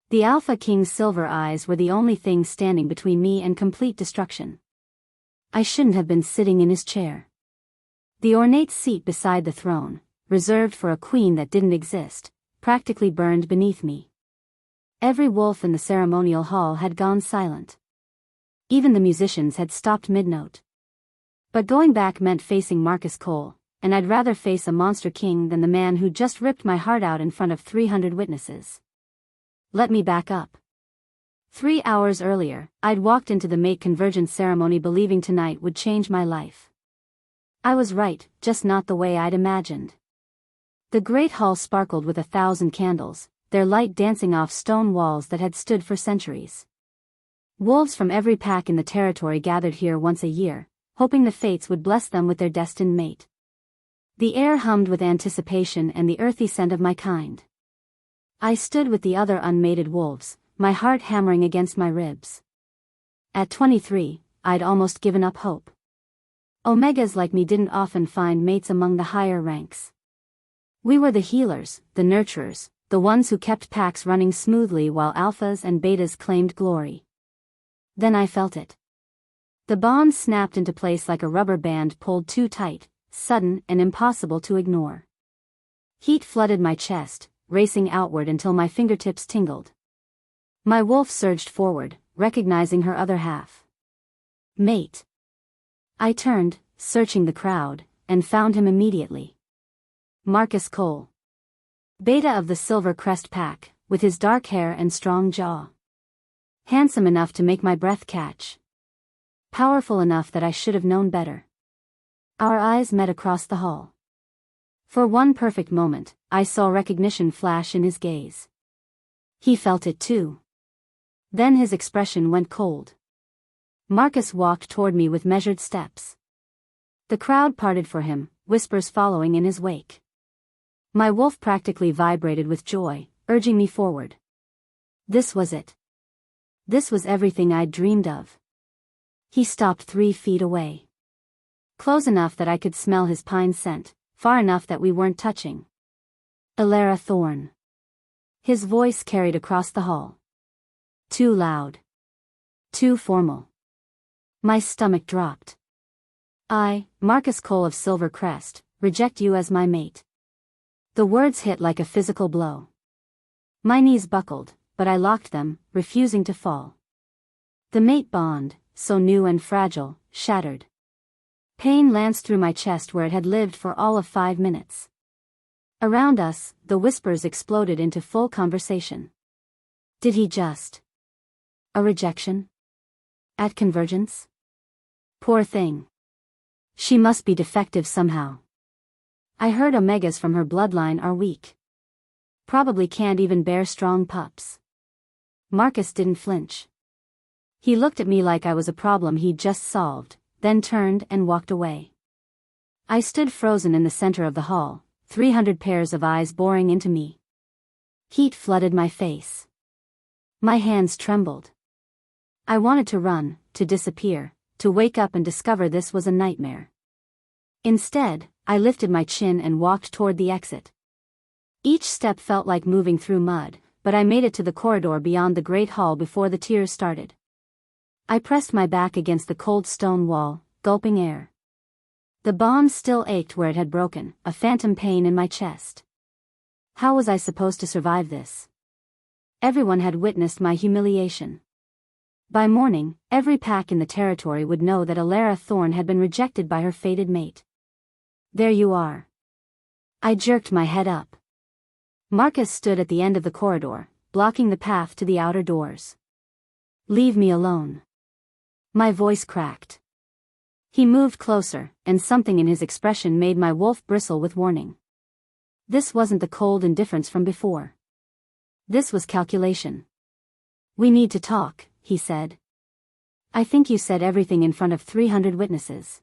The Alpha King's silver eyes were the only thing standing between me and complete destruction. I shouldn't have been sitting in his chair. The ornate seat beside the throne, reserved for a queen that didn't exist, practically burned beneath me. Every wolf in the ceremonial hall had gone silent. Even the musicians had stopped mid-note. But going back meant facing Marcus Cole, and I'd rather face a monster king than the man who just ripped my heart out in front of 300 witnesses. Let me back up. 3 hours earlier, I'd walked into the Mate Convergence ceremony believing tonight would change my life. I was right, just not the way I'd imagined. The great hall sparkled with 1,000 candles, their light dancing off stone walls that had stood for centuries. Wolves from every pack in the territory gathered here once a year, hoping the fates would bless them with their destined mate. The air hummed with anticipation and the earthy scent of my kind. I stood with the other unmated wolves, my heart hammering against my ribs. At 23, I'd almost given up hope. Omegas like me didn't often find mates among the higher ranks. We were the healers, the nurturers, the ones who kept packs running smoothly while alphas and betas claimed glory. Then I felt it. The bond snapped into place like a rubber band pulled too tight, sudden and impossible to ignore. Heat flooded my chest, racing outward until my fingertips tingled. My wolf surged forward, recognizing her other half. Mate. I turned, searching the crowd, and found him immediately. Marcus Cole. Beta of the Silver Crest Pack, with his dark hair and strong jaw. Handsome enough to make my breath catch. Powerful enough that I should have known better. Our eyes met across the hall. For one perfect moment, I saw recognition flash in his gaze. He felt it too. Then his expression went cold. Marcus walked toward me with measured steps. The crowd parted for him, whispers following in his wake. My wolf practically vibrated with joy, urging me forward. This was it. This was everything I'd dreamed of. He stopped 3 feet away. Close enough that I could smell his pine scent, far enough that we weren't touching. Elara Thorn. His voice carried across the hall. Too loud. Too formal. My stomach dropped. I, Marcus Cole of Silver Crest, reject you as my mate. The words hit like a physical blow. My knees buckled, but I locked them, refusing to fall. The mate bond, so new and fragile, shattered. Pain lanced through my chest where it had lived for all of 5 minutes. Around us, the whispers exploded into full conversation. Did he just? A rejection? At Convergence? Poor thing. She must be defective somehow. I heard omegas from her bloodline are weak. Probably can't even bear strong pups. Marcus didn't flinch. He looked at me like I was a problem he'd just solved, then turned and walked away. I stood frozen in the center of the hall, 300 pairs of eyes boring into me. Heat flooded my face. My hands trembled. I wanted to run, to disappear, to wake up and discover this was a nightmare. Instead, I lifted my chin and walked toward the exit. Each step felt like moving through mud, but I made it to the corridor beyond the great hall before the tears started. I pressed my back against the cold stone wall, gulping air. The bond still ached where it had broken, a phantom pain in my chest. How was I supposed to survive this? Everyone had witnessed my humiliation. By morning, every pack in the territory would know that Elara Thorn had been rejected by her fated mate. There you are. I jerked my head up. Marcus stood at the end of the corridor, blocking the path to the outer doors. Leave me alone. My voice cracked. He moved closer, and something in his expression made my wolf bristle with warning. This wasn't the cold indifference from before. This was calculation. We need to talk, he said. I think you said everything in front of 300 witnesses.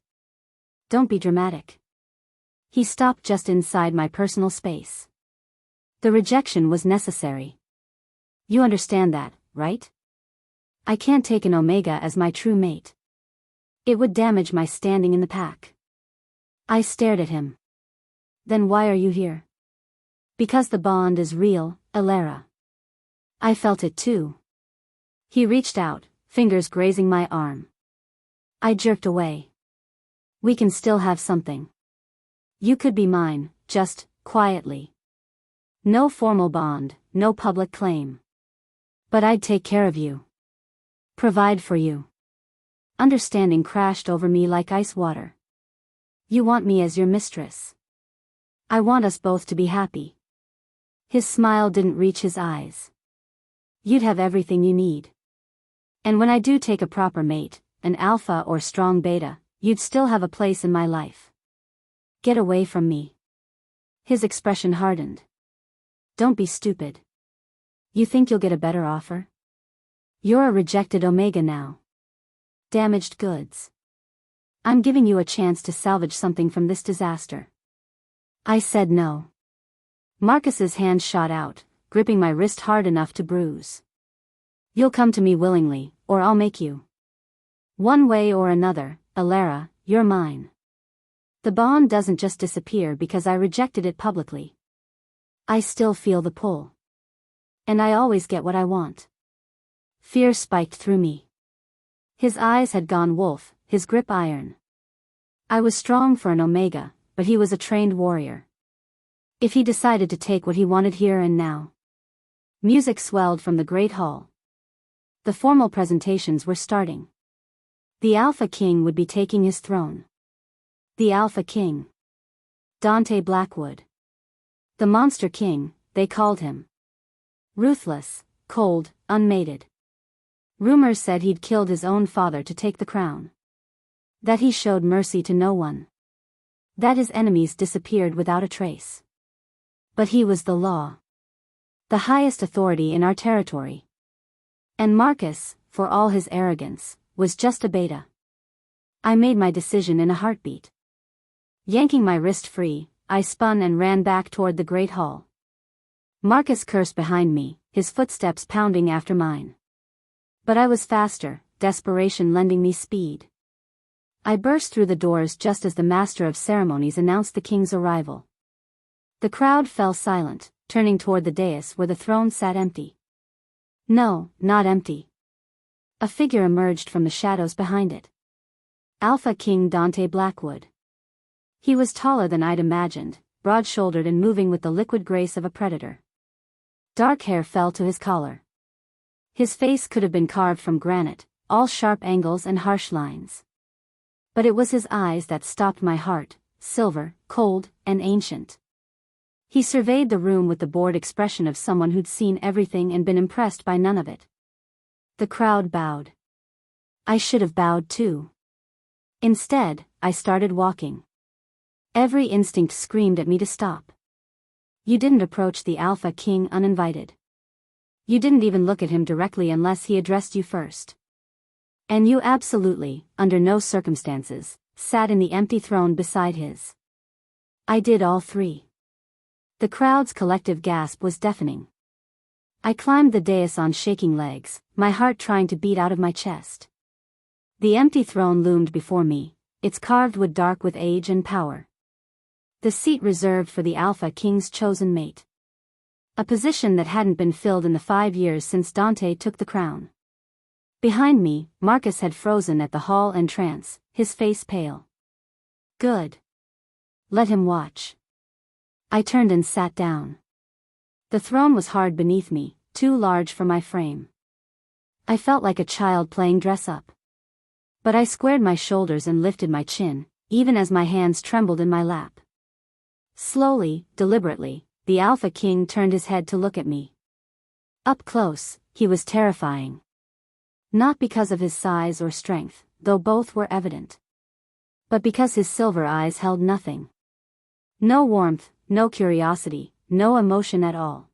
Don't be dramatic. He stopped just inside my personal space. The rejection was necessary. You understand that, right? I can't take an Omega as my true mate. It would damage my standing in the pack. I stared at him. Then why are you here? Because the bond is real, Elara. I felt it too. He reached out, fingers grazing my arm. I jerked away. We can still have something. You could be mine, just, quietly. No formal bond, no public claim. But I'd take care of you. Provide for you. Understanding crashed over me like ice water. You want me as your mistress. I want us both to be happy. His smile didn't reach his eyes. You'd have everything you need. And when I do take a proper mate, an alpha or strong beta, you'd still have a place in my life. Get away from me. His expression hardened. Don't be stupid. You think you'll get a better offer? You're a rejected Omega now. Damaged goods. I'm giving you a chance to salvage something from this disaster. I said no. Marcus's hand shot out, gripping my wrist hard enough to bruise. You'll come to me willingly, or I'll make you. One way or another, Elara, you're mine. The bond doesn't just disappear because I rejected it publicly. I still feel the pull. And I always get what I want. Fear spiked through me. His eyes had gone wolf, his grip iron. I was strong for an Omega, but he was a trained warrior. If he decided to take what he wanted here and now. Music swelled from the great hall. The formal presentations were starting. The Alpha King would be taking his throne. The Alpha King. Dante Blackwood. The Monster King, they called him. Ruthless, cold, unmated. Rumors said he'd killed his own father to take the crown. That he showed mercy to no one. That his enemies disappeared without a trace. But he was the law. The highest authority in our territory. And Marcus, for all his arrogance, was just a beta. I made my decision in a heartbeat. Yanking my wrist free, I spun and ran back toward the great hall. Marcus cursed behind me, his footsteps pounding after mine. But I was faster, desperation lending me speed. I burst through the doors just as the master of ceremonies announced the king's arrival. The crowd fell silent, turning toward the dais where the throne sat empty. No, not empty. A figure emerged from the shadows behind it. Alpha King Dante Blackwood. He was taller than I'd imagined, broad-shouldered and moving with the liquid grace of a predator. Dark hair fell to his collar. His face could have been carved from granite, all sharp angles and harsh lines. But it was his eyes that stopped my heart, silver, cold, and ancient. He surveyed the room with the bored expression of someone who'd seen everything and been impressed by none of it. The crowd bowed. I should have bowed too. Instead, I started walking. Every instinct screamed at me to stop. You didn't approach the Alpha King uninvited. You didn't even look at him directly unless he addressed you first. And you absolutely, under no circumstances, sat in the empty throne beside his. I did all three. The crowd's collective gasp was deafening. I climbed the dais on shaking legs, my heart trying to beat out of my chest. The empty throne loomed before me, its carved wood dark with age and power. The seat reserved for the Alpha King's chosen mate. A position that hadn't been filled in the 5 years since Dante took the crown. Behind me, Marcus had frozen at the hall entrance, his face pale. Good. Let him watch. I turned and sat down. The throne was hard beneath me, too large for my frame. I felt like a child playing dress-up. But I squared my shoulders and lifted my chin, even as my hands trembled in my lap. Slowly, deliberately, the Alpha King turned his head to look at me. Up close, he was terrifying. Not because of his size or strength, though both were evident. But because his silver eyes held nothing. No warmth, no curiosity, no emotion at all.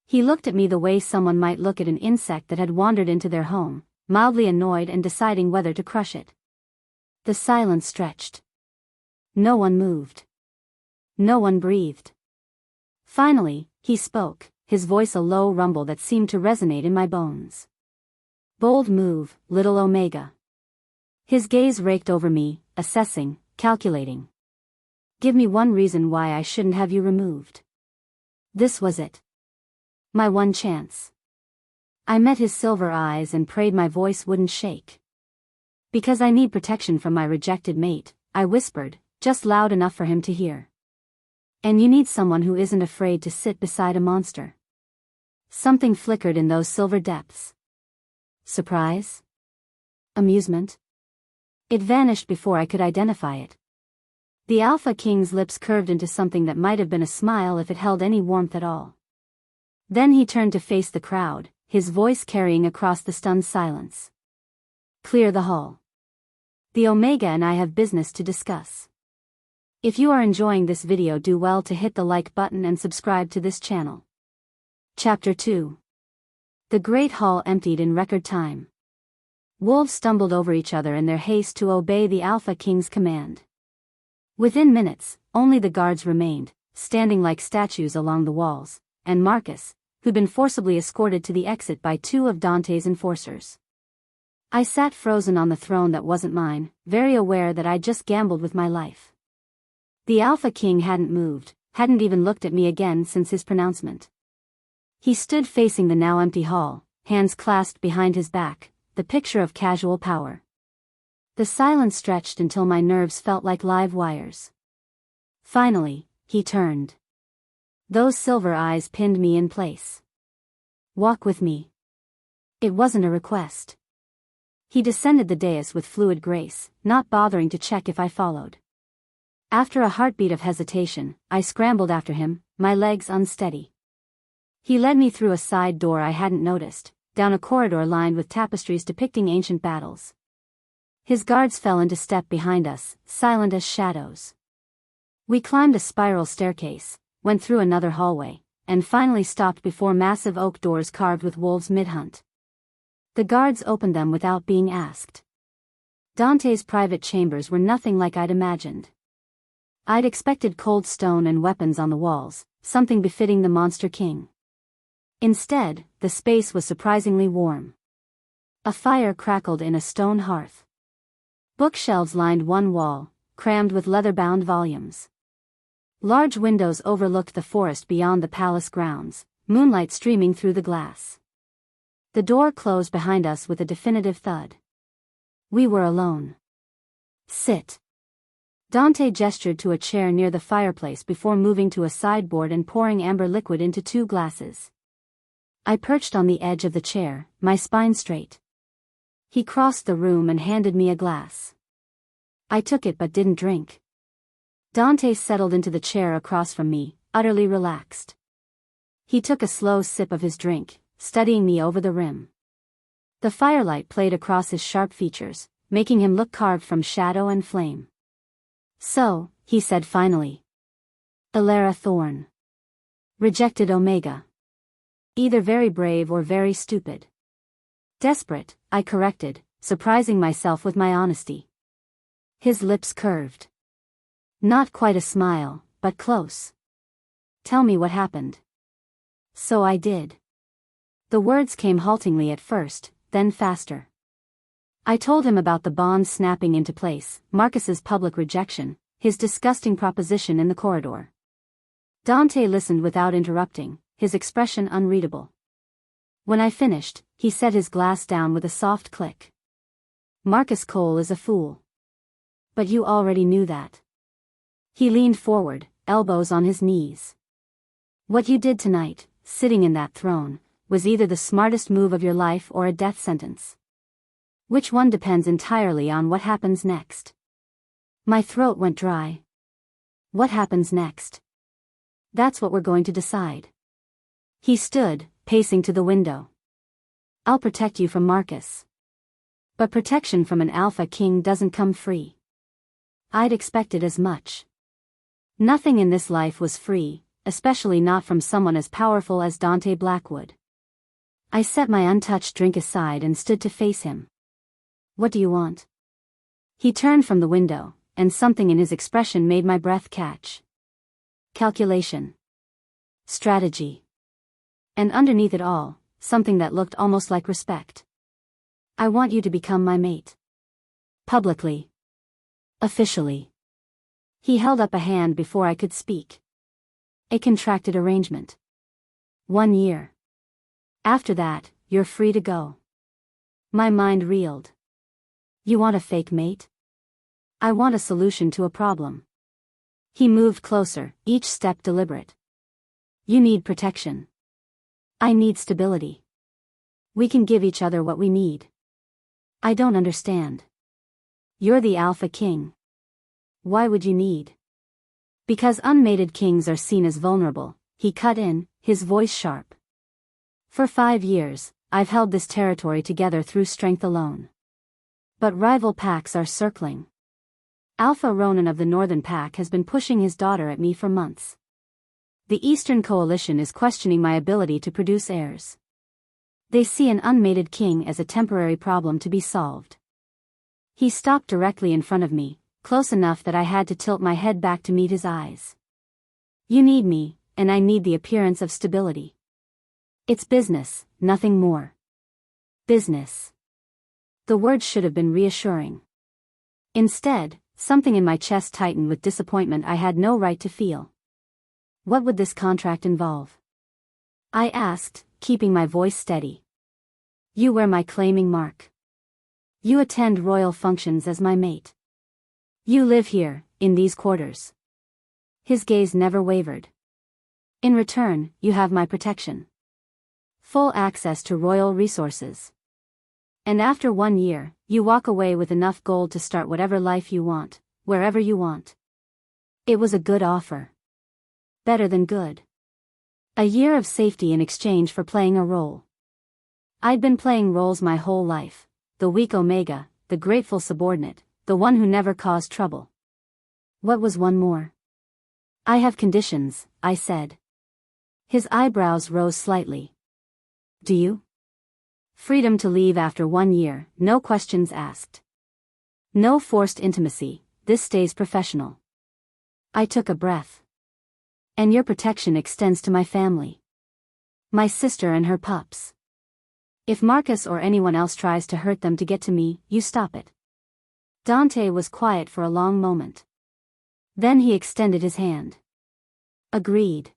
He looked at me the way someone might look at an insect that had wandered into their home, mildly annoyed and deciding whether to crush it. The silence stretched. No one moved. No one breathed. Finally, he spoke, his voice a low rumble that seemed to resonate in my bones. Bold move, little Omega. His gaze raked over me, assessing, calculating. Give me one reason why I shouldn't have you removed. This was it. My one chance. I met his silver eyes and prayed my voice wouldn't shake. Because I need protection from my rejected mate, I whispered, just loud enough for him to hear. And you need someone who isn't afraid to sit beside a monster. Something flickered in those silver depths. Surprise? Amusement? It vanished before I could identify it. The Alpha King's lips curved into something that might have been a smile if it held any warmth at all. Then he turned to face the crowd, his voice carrying across the stunned silence. Clear the hall. The Omega and I have business to discuss. If you are enjoying this video, do well to hit the like button and subscribe to this channel. Chapter 2. The Great Hall emptied in record time. Wolves stumbled over each other in their haste to obey the Alpha King's command. Within minutes, only the guards remained, standing like statues along the walls, and Marcus, who'd been forcibly escorted to the exit by two of Dante's enforcers. I sat frozen on the throne that wasn't mine, very aware that I'd just gambled with my life. The Alpha King hadn't moved, hadn't even looked at me again since his pronouncement. He stood facing the now empty hall, hands clasped behind his back, the picture of casual power. The silence stretched until my nerves felt like live wires. Finally, he turned. Those silver eyes pinned me in place. Walk with me. It wasn't a request. He descended the dais with fluid grace, not bothering to check if I followed. After a heartbeat of hesitation, I scrambled after him, my legs unsteady. He led me through a side door I hadn't noticed, down a corridor lined with tapestries depicting ancient battles. His guards fell into step behind us, silent as shadows. We climbed a spiral staircase, went through another hallway, and finally stopped before massive oak doors carved with wolves mid-hunt. The guards opened them without being asked. Dante's private chambers were nothing like I'd imagined. I'd expected cold stone and weapons on the walls, something befitting the Monster King. Instead, the space was surprisingly warm. A fire crackled in a stone hearth. Bookshelves lined one wall, crammed with leather-bound volumes. Large windows overlooked the forest beyond the palace grounds, moonlight streaming through the glass. The door closed behind us with a definitive thud. We were alone. Sit. Dante gestured to a chair near the fireplace before moving to a sideboard and pouring amber liquid into 2 glasses. I perched on the edge of the chair, my spine straight. He crossed the room and handed me a glass. I took it but didn't drink. Dante settled into the chair across from me, utterly relaxed. He took a slow sip of his drink, studying me over the rim. The firelight played across his sharp features, making him look carved from shadow and flame. So, he said finally. Elara Thorn. Rejected Omega. Either very brave or very stupid. Desperate, I corrected, surprising myself with my honesty. His lips curved. Not quite a smile, but close. Tell me what happened. So I did. The words came haltingly at first, then faster. I told him about the bond snapping into place, Marcus's public rejection, his disgusting proposition in the corridor. Dante listened without interrupting, his expression unreadable. When I finished, he set his glass down with a soft click. Marcus Cole is a fool. But you already knew that. He leaned forward, elbows on his knees. What you did tonight, sitting in that throne, was either the smartest move of your life or a death sentence. Which one depends entirely on what happens next. My throat went dry. What happens next? That's what we're going to decide. He stood, pacing to the window. I'll protect you from Marcus. But protection from an Alpha King doesn't come free. I'd expected as much. Nothing in this life was free, especially not from someone as powerful as Dante Blackwood. I set my untouched drink aside and stood to face him. What do you want? He turned from the window, and something in his expression made my breath catch. Calculation. Strategy. And underneath it all, something that looked almost like respect. I want you to become my mate. Publicly. Officially. He held up a hand before I could speak. A contracted arrangement. 1 year. After that, you're free to go. My mind reeled. You want a fake mate? I want a solution to a problem. He moved closer, each step deliberate. You need protection. I need stability. We can give each other what we need. I don't understand. You're the Alpha King. Why would you need? Because unmated kings are seen as vulnerable, he cut in, his voice sharp. For 5 years, I've held this territory together through strength alone. But rival packs are circling. Alpha Ronin of the Northern Pack has been pushing his daughter at me for months. The Eastern Coalition is questioning my ability to produce heirs. They see an unmated king as a temporary problem to be solved. He stopped directly in front of me, close enough that I had to tilt my head back to meet his eyes. You need me, and I need the appearance of stability. It's business, nothing more. Business. The words should have been reassuring. Instead, something in my chest tightened with disappointment I had no right to feel. What would this contract involve? I asked, keeping my voice steady. You wear my claiming mark. You attend royal functions as my mate. You live here, in these quarters. His gaze never wavered. In return, you have my protection. Full access to royal resources. And after 1 year, you walk away with enough gold to start whatever life you want, wherever you want. It was a good offer. Better than good. A year of safety in exchange for playing a role. I'd been playing roles my whole life, the weak Omega, the grateful subordinate, the one who never caused trouble. What was one more? I have conditions, I said. His eyebrows rose slightly. Do you? Freedom to leave after 1 year, no questions asked. No forced intimacy, this stays professional. I took a breath. And your protection extends to my family. My sister and her pups. If Marcus or anyone else tries to hurt them to get to me, you stop it. Dante was quiet for a long moment. Then he extended his hand. Agreed.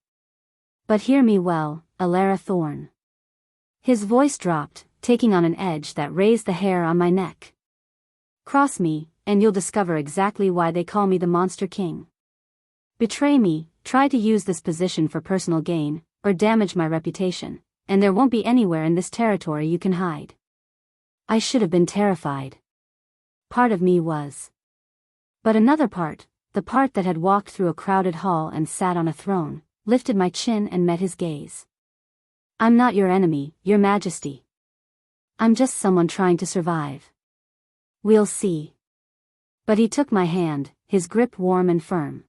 But hear me well, Elara Thorn. His voice dropped, taking on an edge that raised the hair on my neck. Cross me, and you'll discover exactly why they call me the Monster King. Betray me, try to use this position for personal gain, or damage my reputation, and there won't be anywhere in this territory you can hide. I should have been terrified. Part of me was. But another part, the part that had walked through a crowded hall and sat on a throne, lifted my chin and met his gaze. I'm not your enemy, your majesty. I'm just someone trying to survive. We'll see. But he took my hand, his grip warm and firm.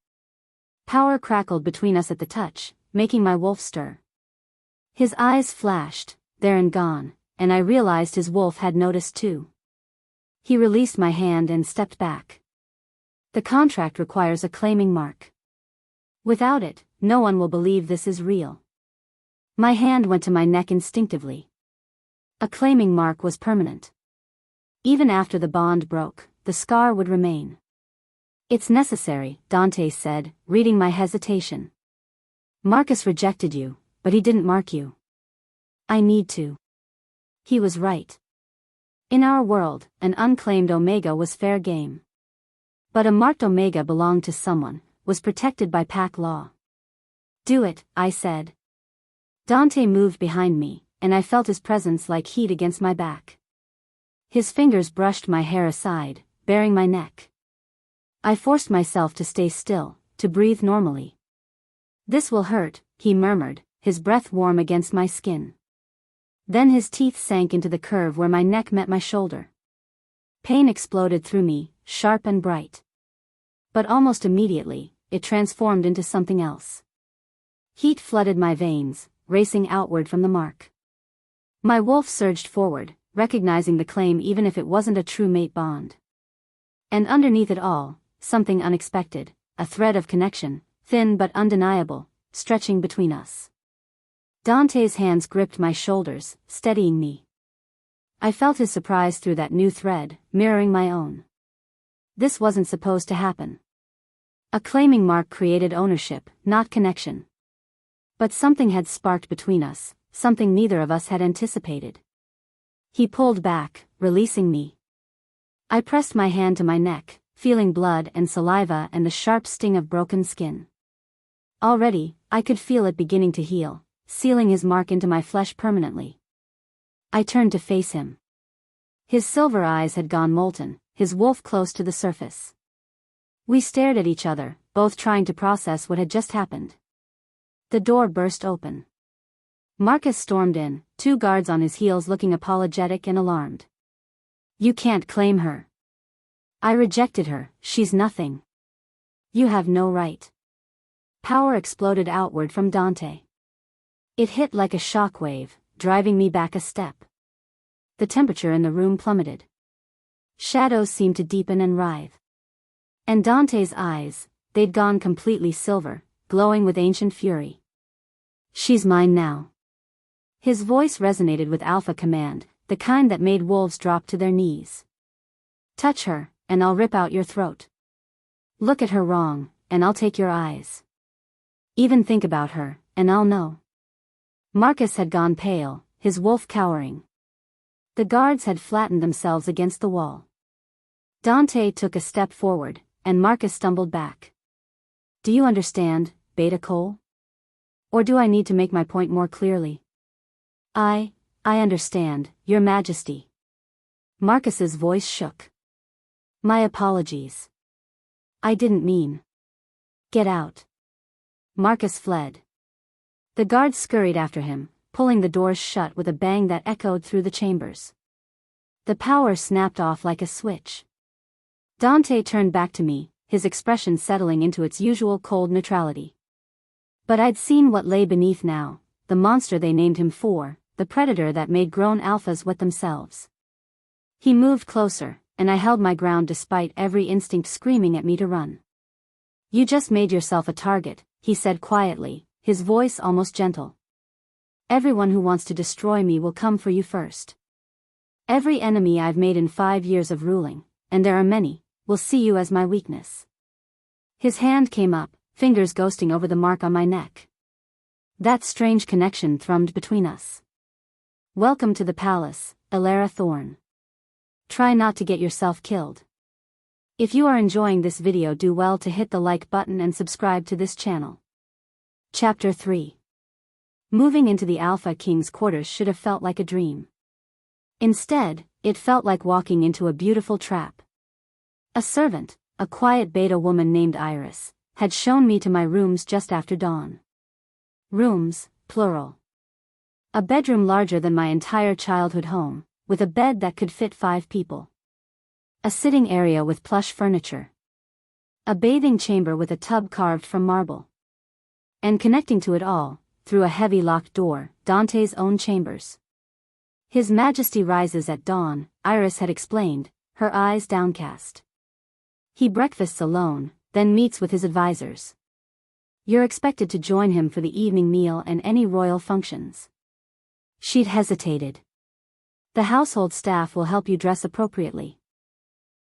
Power crackled between us at the touch, making my wolf stir. His eyes flashed, there and gone, and I realized his wolf had noticed too. He released my hand and stepped back. The contract requires a claiming mark. Without it, no one will believe this is real. My hand went to my neck instinctively. A claiming mark was permanent. Even after the bond broke, the scar would remain. It's necessary, Dante said, reading my hesitation. Marcus rejected you, but he didn't mark you. I need to. He was right. In our world, an unclaimed Omega was fair game. But a marked Omega belonged to someone, was protected by pack law. Do it, I said. Dante moved behind me, and I felt his presence like heat against my back. His fingers brushed my hair aside, baring my neck. I forced myself to stay still, to breathe normally. This will hurt, he murmured, his breath warm against my skin. Then his teeth sank into the curve where my neck met my shoulder. Pain exploded through me, sharp and bright. But almost immediately, it transformed into something else. Heat flooded my veins, racing outward from the mark. My wolf surged forward, recognizing the claim even if it wasn't a true mate bond. And underneath it all, something unexpected, a thread of connection, thin but undeniable, stretching between us. Dante's hands gripped my shoulders, steadying me. I felt his surprise through that new thread, mirroring my own. This wasn't supposed to happen. A claiming mark created ownership, not connection. But something had sparked between us, something neither of us had anticipated. He pulled back, releasing me. I pressed my hand to my neck, feeling blood and saliva and the sharp sting of broken skin. Already, I could feel it beginning to heal, sealing his mark into my flesh permanently. I turned to face him. His silver eyes had gone molten, his wolf close to the surface. We stared at each other, both trying to process what had just happened. The door burst open. Marcus stormed in, 2 guards on his heels looking apologetic and alarmed. You can't claim her. I rejected her, she's nothing. You have no right. Power exploded outward from Dante. It hit like a shockwave, driving me back a step. The temperature in the room plummeted. Shadows seemed to deepen and writhe. And Dante's eyes, they'd gone completely silver, glowing with ancient fury. She's mine now. His voice resonated with alpha command, the kind that made wolves drop to their knees. Touch her, and I'll rip out your throat. Look at her wrong, and I'll take your eyes. Even think about her, and I'll know. Marcus had gone pale, his wolf cowering. The guards had flattened themselves against the wall. Dante took a step forward, and Marcus stumbled back. Do you understand, Beta Cole? Or do I need to make my point more clearly? I understand, Your Majesty. Marcus's voice shook. My apologies. I didn't mean. Get out. Marcus fled. The guards scurried after him, pulling the doors shut with a bang that echoed through the chambers. The power snapped off like a switch. Dante turned back to me, his expression settling into its usual cold neutrality. But I'd seen what lay beneath now, the monster they named him for, the predator that made grown alphas wet themselves. He moved closer, and I held my ground despite every instinct screaming at me to run. You just made yourself a target, he said quietly, his voice almost gentle. Everyone who wants to destroy me will come for you first. Every enemy I've made in 5 years of ruling, and there are many, will see you as my weakness. His hand came up, fingers ghosting over the mark on my neck. That strange connection thrummed between us. Welcome to the palace, Elara Thorn. Try not to get yourself killed. If you are enjoying this video, do well to hit the like button and subscribe to this channel. Chapter 3. Moving into the Alpha King's quarters should have felt like a dream. Instead, it felt like walking into a beautiful trap. A servant, a quiet beta woman named Iris, had shown me to my rooms just after dawn. Rooms, plural. A bedroom larger than my entire childhood home, with a bed that could fit 5 people. A sitting area with plush furniture. A bathing chamber with a tub carved from marble. And connecting to it all, through a heavy locked door, Dante's own chambers. His Majesty rises at dawn, Iris had explained, her eyes downcast. He breakfasts alone, then meets with his advisors. You're expected to join him for the evening meal and any royal functions. She'd hesitated. The household staff will help you dress appropriately.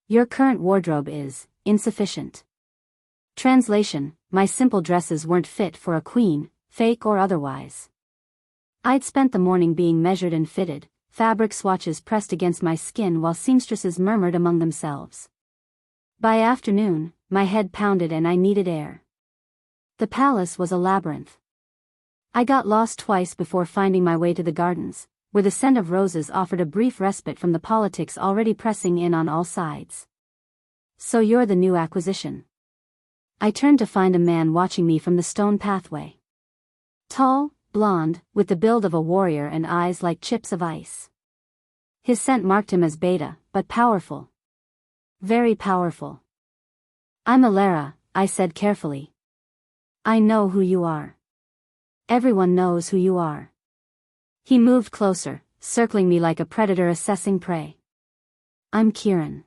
Your current wardrobe is insufficient. Translation: my simple dresses weren't fit for a queen, fake or otherwise. I'd spent the morning being measured and fitted, fabric swatches pressed against my skin while seamstresses murmured among themselves. By afternoon, my head pounded and I needed air. The palace was a labyrinth. I got lost twice before finding my way to the gardens, where the scent of roses offered a brief respite from the politics already pressing in on all sides. So you're the new acquisition. I turned to find a man watching me from the stone pathway. Tall, blonde, with the build of a warrior and eyes like chips of ice. His scent marked him as beta, but powerful. Very powerful. I'm Elara, I said carefully. I know who you are. Everyone knows who you are. He moved closer, circling me like a predator assessing prey. I'm Kieran.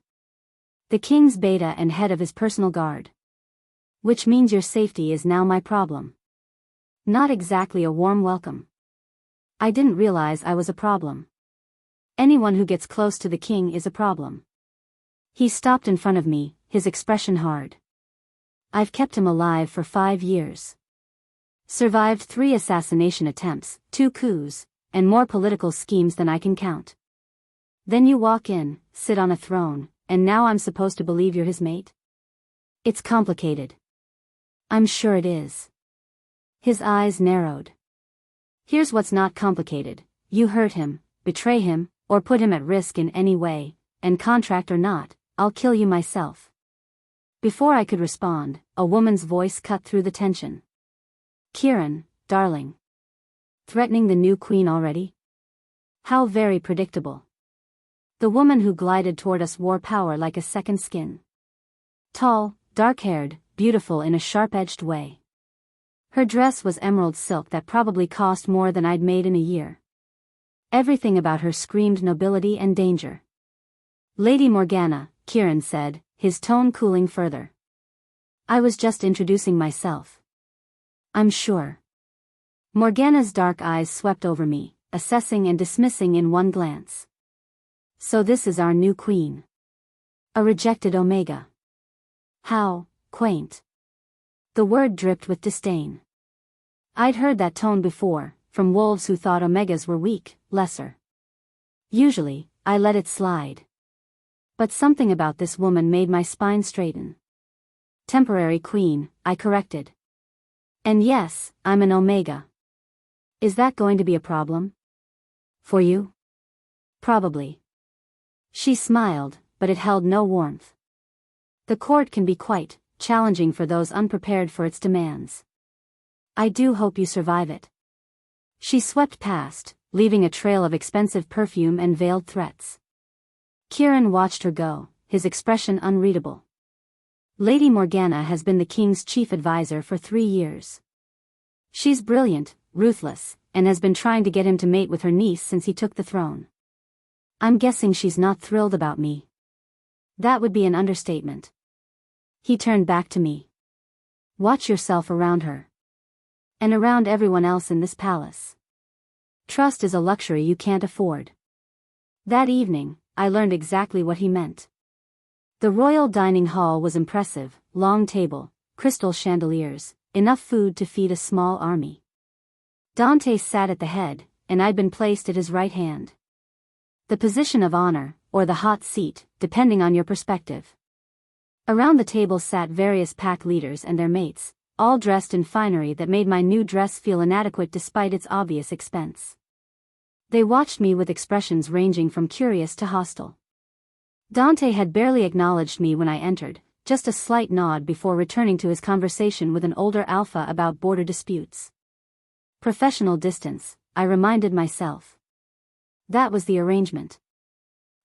The king's beta and head of his personal guard. Which means your safety is now my problem. Not exactly a warm welcome. I didn't realize I was a problem. Anyone who gets close to the king is a problem. He stopped in front of me, his expression hard. I've kept him alive for 5 years. Survived 3 assassination attempts, 2 coups, and more political schemes than I can count. Then you walk in, sit on a throne, and now I'm supposed to believe you're his mate? It's complicated. I'm sure it is. His eyes narrowed. Here's what's not complicated. You hurt him, betray him, or put him at risk in any way, and contract or not, I'll kill you myself. Before I could respond, a woman's voice cut through the tension. Kieran, darling. Threatening the new queen already? How very predictable. The woman who glided toward us wore power like a second skin. Tall, dark-haired, beautiful in a sharp-edged way. Her dress was emerald silk that probably cost more than I'd made in a year. Everything about her screamed nobility and danger. Lady Morgana, Kieran said, his tone cooling further. I was just introducing myself. I'm sure. Morgana's dark eyes swept over me, assessing and dismissing in one glance. So this is our new queen. A rejected Omega. How quaint. The word dripped with disdain. I'd heard that tone before, from wolves who thought Omegas were weak, lesser. Usually, I let it slide. But something about this woman made my spine straighten. Temporary queen, I corrected. And yes, I'm an Omega. Is that going to be a problem? For you? Probably. She smiled, but it held no warmth. The court can be quite challenging for those unprepared for its demands. I do hope you survive it. She swept past, leaving a trail of expensive perfume and veiled threats. Kieran watched her go, his expression unreadable. Lady Morgana has been the king's chief advisor for 3 years. She's brilliant, ruthless, and has been trying to get him to mate with her niece since he took the throne. I'm guessing she's not thrilled about me. That would be an understatement. He turned back to me. Watch yourself around her. And around everyone else in this palace. Trust is a luxury you can't afford. That evening, I learned exactly what he meant. The royal dining hall was impressive, long table, crystal chandeliers, enough food to feed a small army. Dante sat at the head, and I'd been placed at his right hand. The position of honor, or the hot seat, depending on your perspective. Around the table sat various pack leaders and their mates, all dressed in finery that made my new dress feel inadequate despite its obvious expense. They watched me with expressions ranging from curious to hostile. Dante had barely acknowledged me when I entered, just a slight nod before returning to his conversation with an older alpha about border disputes. Professional distance, I reminded myself. That was the arrangement.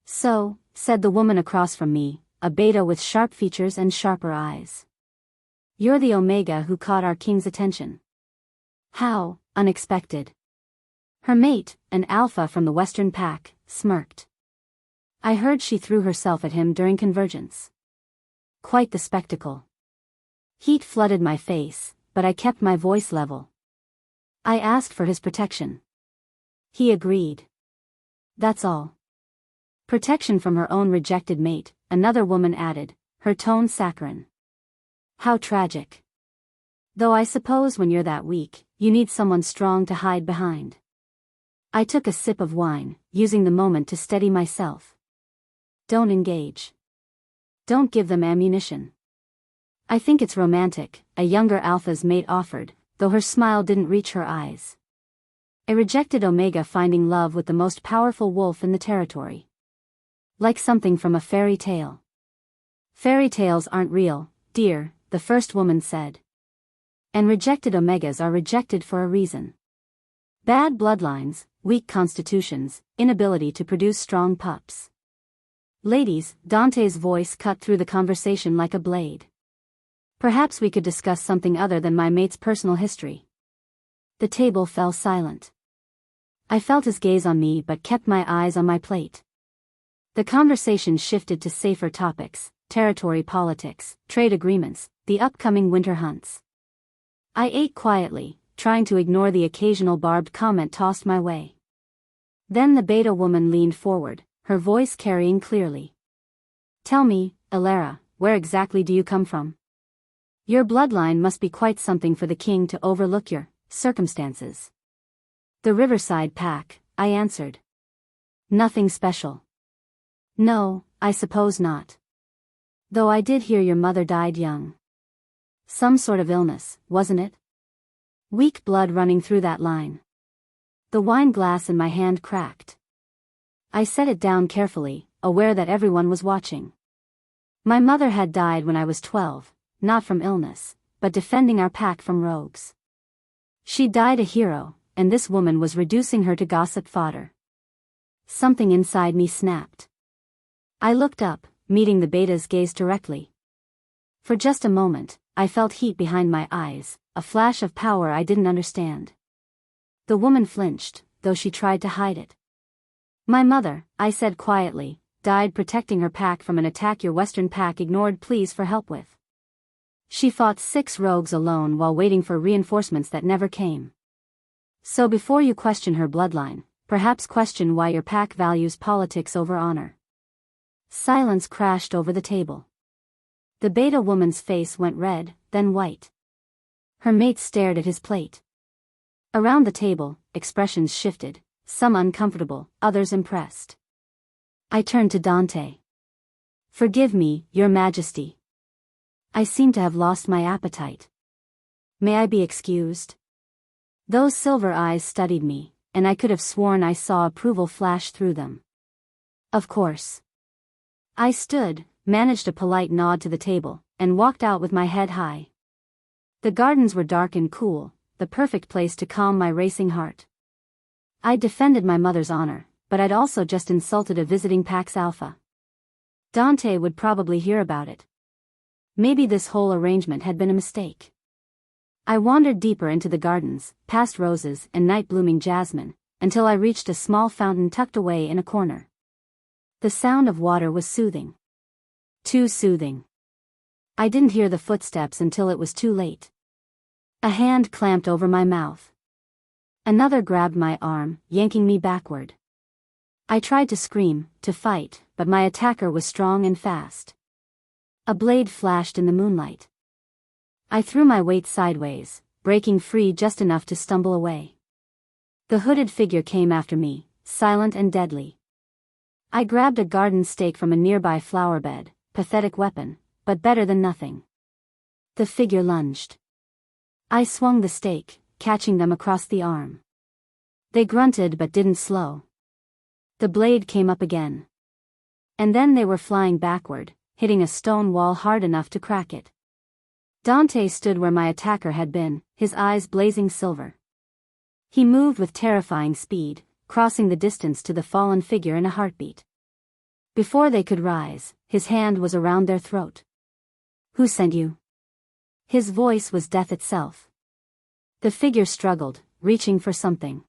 So, said the woman across from me, a beta with sharp features and sharper eyes. You're the Omega who caught our king's attention. How unexpected. Her mate, an alpha from the Western pack, smirked. I heard she threw herself at him during Convergence. Quite the spectacle. Heat flooded my face, but I kept my voice level. I asked for his protection. He agreed. That's all. Protection from her own rejected mate, another woman added, her tone saccharine. How tragic. Though I suppose when you're that weak, you need someone strong to hide behind. I took a sip of wine, using the moment to steady myself. Don't engage. Don't give them ammunition. I think it's romantic, a younger alpha's mate offered, though her smile didn't reach her eyes. A rejected Omega finding love with the most powerful wolf in the territory. Like something from a fairy tale. Fairy tales aren't real, dear, the first woman said. And rejected Omegas are rejected for a reason. Bad bloodlines, weak constitutions, inability to produce strong pups. Ladies, Dante's voice cut through the conversation like a blade. Perhaps we could discuss something other than my mate's personal history. The table fell silent. I felt his gaze on me but kept my eyes on my plate. The conversation shifted to safer topics, territory politics, trade agreements, the upcoming winter hunts. I ate quietly, trying to ignore the occasional barbed comment tossed my way. Then the beta woman leaned forward, her voice carrying clearly. Tell me, Elara, where exactly do you come from? Your bloodline must be quite something for the king to overlook your circumstances. The Riverside pack, I answered. Nothing special. No, I suppose not. Though I did hear your mother died young. Some sort of illness, wasn't it? Weak blood running through that line. The wine glass in my hand cracked. I set it down carefully, aware that everyone was watching. My mother had died when I was 12, not from illness, but defending our pack from rogues. She died a hero, and this woman was reducing her to gossip fodder. Something inside me snapped. I looked up, meeting the beta's gaze directly. For just a moment, I felt heat behind my eyes, a flash of power I didn't understand. The woman flinched, though she tried to hide it. My mother, I said quietly, died protecting her pack from an attack your Western pack ignored pleas for help with. She fought 6 rogues alone while waiting for reinforcements that never came. So before you question her bloodline, perhaps question why your pack values politics over honor. Silence crashed over the table. The beta woman's face went red, then white. Her mate stared at his plate. Around the table, expressions shifted, some uncomfortable, others impressed. I turned to Dante. Forgive me, Your Majesty. I seem to have lost my appetite. May I be excused? Those silver eyes studied me, and I could have sworn I saw approval flash through them. Of course. I stood, managed a polite nod to the table, and walked out with my head high. The gardens were dark and cool, the perfect place to calm my racing heart. I'd defended my mother's honor, but I'd also just insulted a visiting Pax Alpha. Dante would probably hear about it. Maybe this whole arrangement had been a mistake. I wandered deeper into the gardens, past roses and night-blooming jasmine, until I reached a small fountain tucked away in a corner. The sound of water was soothing. Too soothing. I didn't hear the footsteps until it was too late. A hand clamped over my mouth. Another grabbed my arm, yanking me backward. I tried to scream, to fight, but my attacker was strong and fast. A blade flashed in the moonlight. I threw my weight sideways, breaking free just enough to stumble away. The hooded figure came after me, silent and deadly. I grabbed a garden stake from a nearby flower bed, pathetic weapon, but better than nothing. The figure lunged. I swung the stake, catching them across the arm. They grunted but didn't slow. The blade came up again. And then they were flying backward, hitting a stone wall hard enough to crack it. Dante stood where my attacker had been, his eyes blazing silver. He moved with terrifying speed, crossing the distance to the fallen figure in a heartbeat. Before they could rise, his hand was around their throat. Who sent you? His voice was death itself. The figure struggled, reaching for something.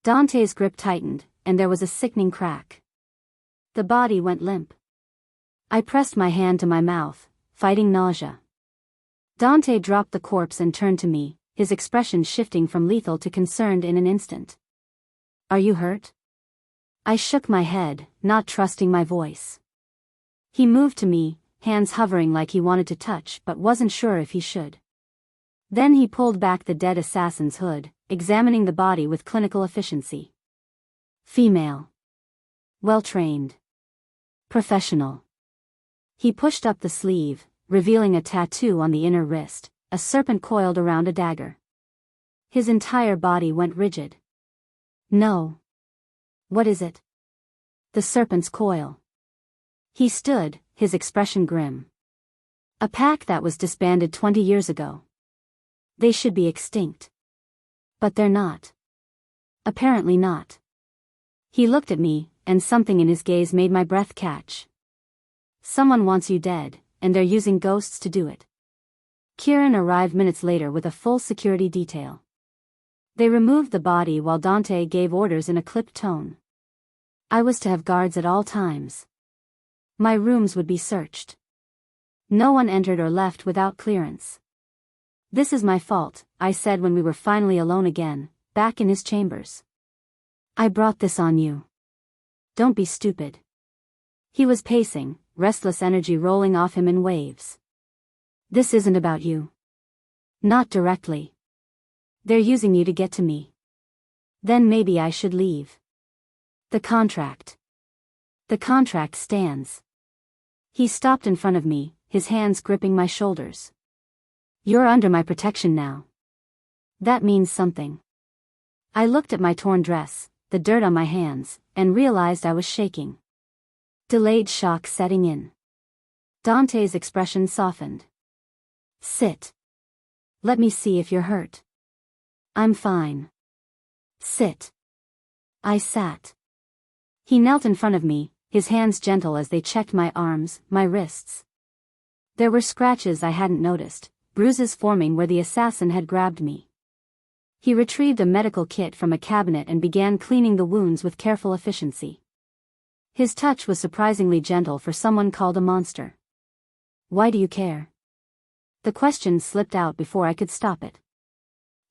Dante's grip tightened, and there was a sickening crack. The body went limp. I pressed my hand to my mouth, fighting nausea. Dante dropped the corpse and turned to me, his expression shifting from lethal to concerned in an instant. Are you hurt? I shook my head, not trusting my voice. He moved to me, hands hovering like he wanted to touch but wasn't sure if he should. Then he pulled back the dead assassin's hood, examining the body with clinical efficiency. Female. Well-trained. Professional. He pushed up the sleeve, revealing a tattoo on the inner wrist, a serpent coiled around a dagger. His entire body went rigid. No. What is it? The serpent's coil. He stood, his expression grim. A pack that was disbanded 20 years ago. They should be extinct. But they're not. Apparently not. He looked at me, and something in his gaze made my breath catch. Someone wants you dead, and they're using ghosts to do it. Kieran arrived minutes later with a full security detail. They removed the body while Dante gave orders in a clipped tone. I was to have guards at all times. My rooms would be searched. No one entered or left without clearance. This is my fault, I said when we were finally alone again, back in his chambers. I brought this on you. Don't be stupid. He was pacing, restless energy rolling off him in waves. This isn't about you. Not directly. They're using you to get to me. Then maybe I should leave. The contract. The contract stands. He stopped in front of me, his hands gripping my shoulders. You're under my protection now. That means something. I looked at my torn dress, the dirt on my hands, and realized I was shaking. Delayed shock setting in. Dante's expression softened. Sit. Let me see if you're hurt. I'm fine. Sit. I sat. He knelt in front of me, his hands gentle as they checked my arms, my wrists. There were scratches I hadn't noticed, bruises forming where the assassin had grabbed me. He retrieved a medical kit from a cabinet and began cleaning the wounds with careful efficiency. His touch was surprisingly gentle for someone called a monster. Why do you care? The question slipped out before I could stop it.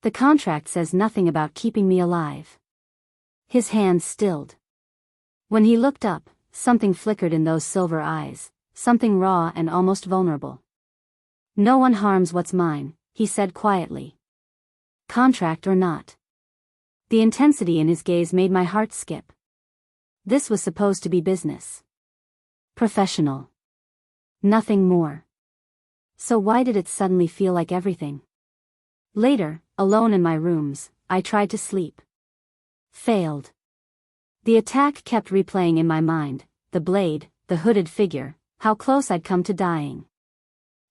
The contract says nothing about keeping me alive. His hands stilled. When he looked up, something flickered in those silver eyes, something raw and almost vulnerable. No one harms what's mine, he said quietly. Contract or not. The intensity in his gaze made my heart skip. This was supposed to be business. Professional. Nothing more. So why did it suddenly feel like everything? Later, alone in my rooms, I tried to sleep. Failed. The attack kept replaying in my mind, the blade, the hooded figure, how close I'd come to dying.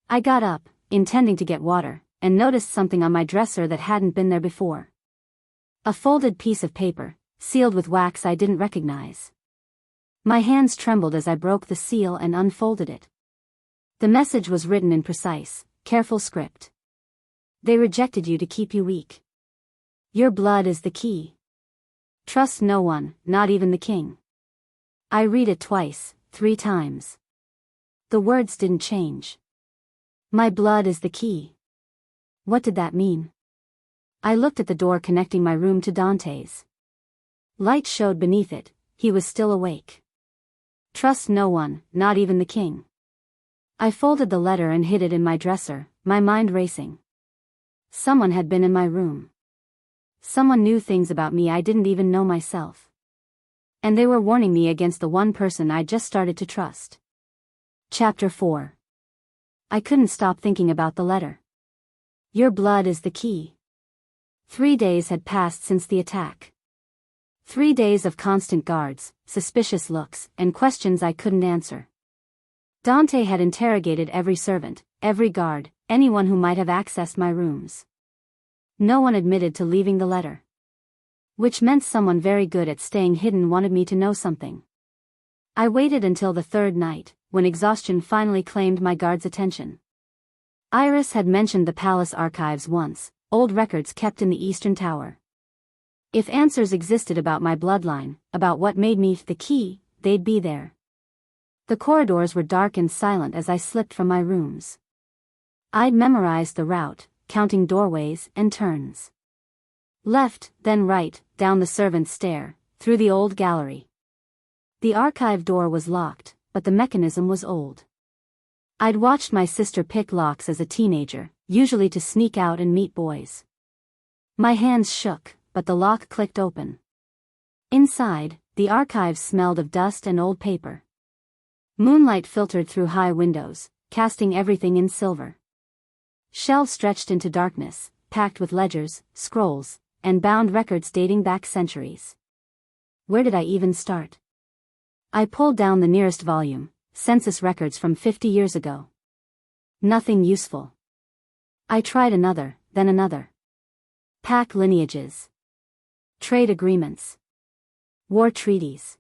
I got up, intending to get water, and noticed something on my dresser that hadn't been there before. A folded piece of paper, sealed with wax I didn't recognize. My hands trembled as I broke the seal and unfolded it. The message was written in precise, careful script. They rejected you to keep you weak. Your blood is the key. Trust no one, not even the king. I read it twice, 3 times. The words didn't change. My blood is the key. What did that mean? I looked at the door connecting my room to Dante's. Light showed beneath it, he was still awake. Trust no one, not even the king. I folded the letter and hid it in my dresser, my mind racing. Someone had been in my room. Someone knew things about me I didn't even know myself. And they were warning me against the one person I just started to trust. Chapter 4. I couldn't stop thinking about the letter. Your blood is the key. 3 days had passed since the attack. 3 days of constant guards, suspicious looks, and questions I couldn't answer. Dante had interrogated every servant, every guard, anyone who might have accessed my rooms. No one admitted to leaving the letter. Which meant someone very good at staying hidden wanted me to know something. I waited until the 3rd night, when exhaustion finally claimed my guard's attention. Iris had mentioned the palace archives once, old records kept in the Eastern Tower. If answers existed about my bloodline, about what made me the key, they'd be there. The corridors were dark and silent as I slipped from my rooms. I'd memorized the route, counting doorways and turns. Left, then right, down the servants' stair, through the old gallery. The archive door was locked, but the mechanism was old. I'd watched my sister pick locks as a teenager, usually to sneak out and meet boys. My hands shook, but the lock clicked open. Inside, the archives smelled of dust and old paper. Moonlight filtered through high windows, casting everything in silver. Shelves stretched into darkness, packed with ledgers, scrolls, and bound records dating back centuries. Where did I even start? I pulled down the nearest volume, census records from 50 years ago. Nothing useful. I tried another, then another. Pack lineages. Trade agreements. War treaties.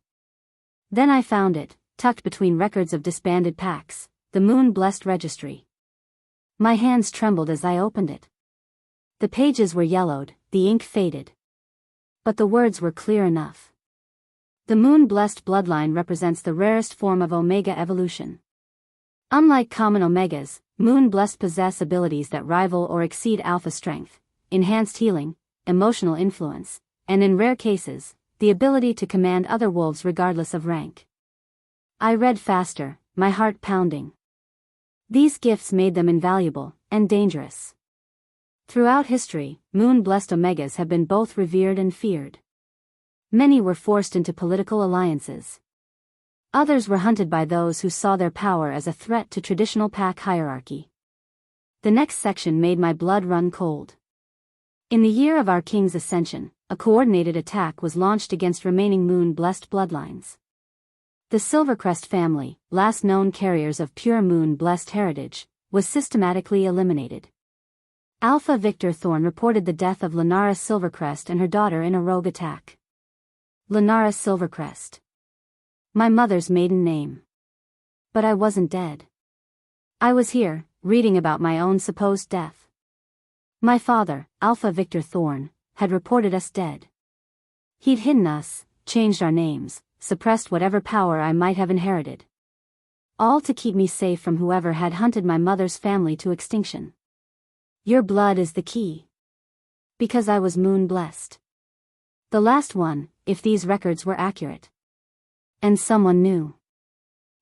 Then I found it, tucked between records of disbanded packs, the moon-blessed registry. My hands trembled as I opened it. The pages were yellowed, the ink faded. But the words were clear enough. The moon-blessed bloodline represents the rarest form of Omega evolution. Unlike common Omegas, moon-blessed possess abilities that rival or exceed Alpha strength, enhanced healing, emotional influence, and in rare cases, the ability to command other wolves regardless of rank. I read faster, my heart pounding. These gifts made them invaluable, and dangerous. Throughout history, moon-blessed Omegas have been both revered and feared. Many were forced into political alliances. Others were hunted by those who saw their power as a threat to traditional pack hierarchy. The next section made my blood run cold. In the year of our king's ascension, a coordinated attack was launched against remaining moon-blessed bloodlines. The Silvercrest family, last known carriers of pure moon-blessed heritage, was systematically eliminated. Alpha Victor Thorne reported the death of Elara Silvercrest and her daughter in a rogue attack. Elara Silvercrest. My mother's maiden name. But I wasn't dead. I was here, reading about my own supposed death. My father, Alpha Victor Thorne, had reported us dead. He'd hidden us, changed our names, suppressed whatever power I might have inherited. All to keep me safe from whoever had hunted my mother's family to extinction. Your blood is the key. Because I was moon-blessed. The last one, if these records were accurate. And someone knew.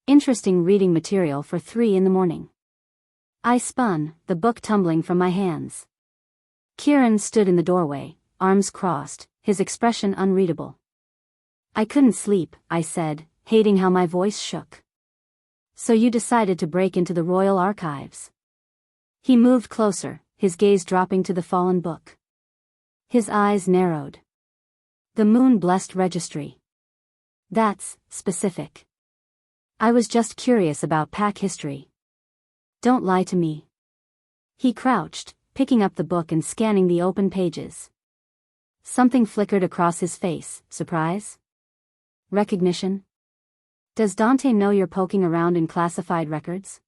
Interesting reading material for 3 in the morning. I spun, the book tumbling from my hands. Kieran stood in the doorway, arms crossed, his expression unreadable. I couldn't sleep, I said, hating how my voice shook. So you decided to break into the royal archives. He moved closer, his gaze dropping to the fallen book. His eyes narrowed. The moon-blessed registry. That's specific. I was just curious about pack history. Don't lie to me. He crouched, picking up the book and scanning the open pages. Something flickered across his face. Surprise? Recognition? Does Dante know you're poking around in classified records?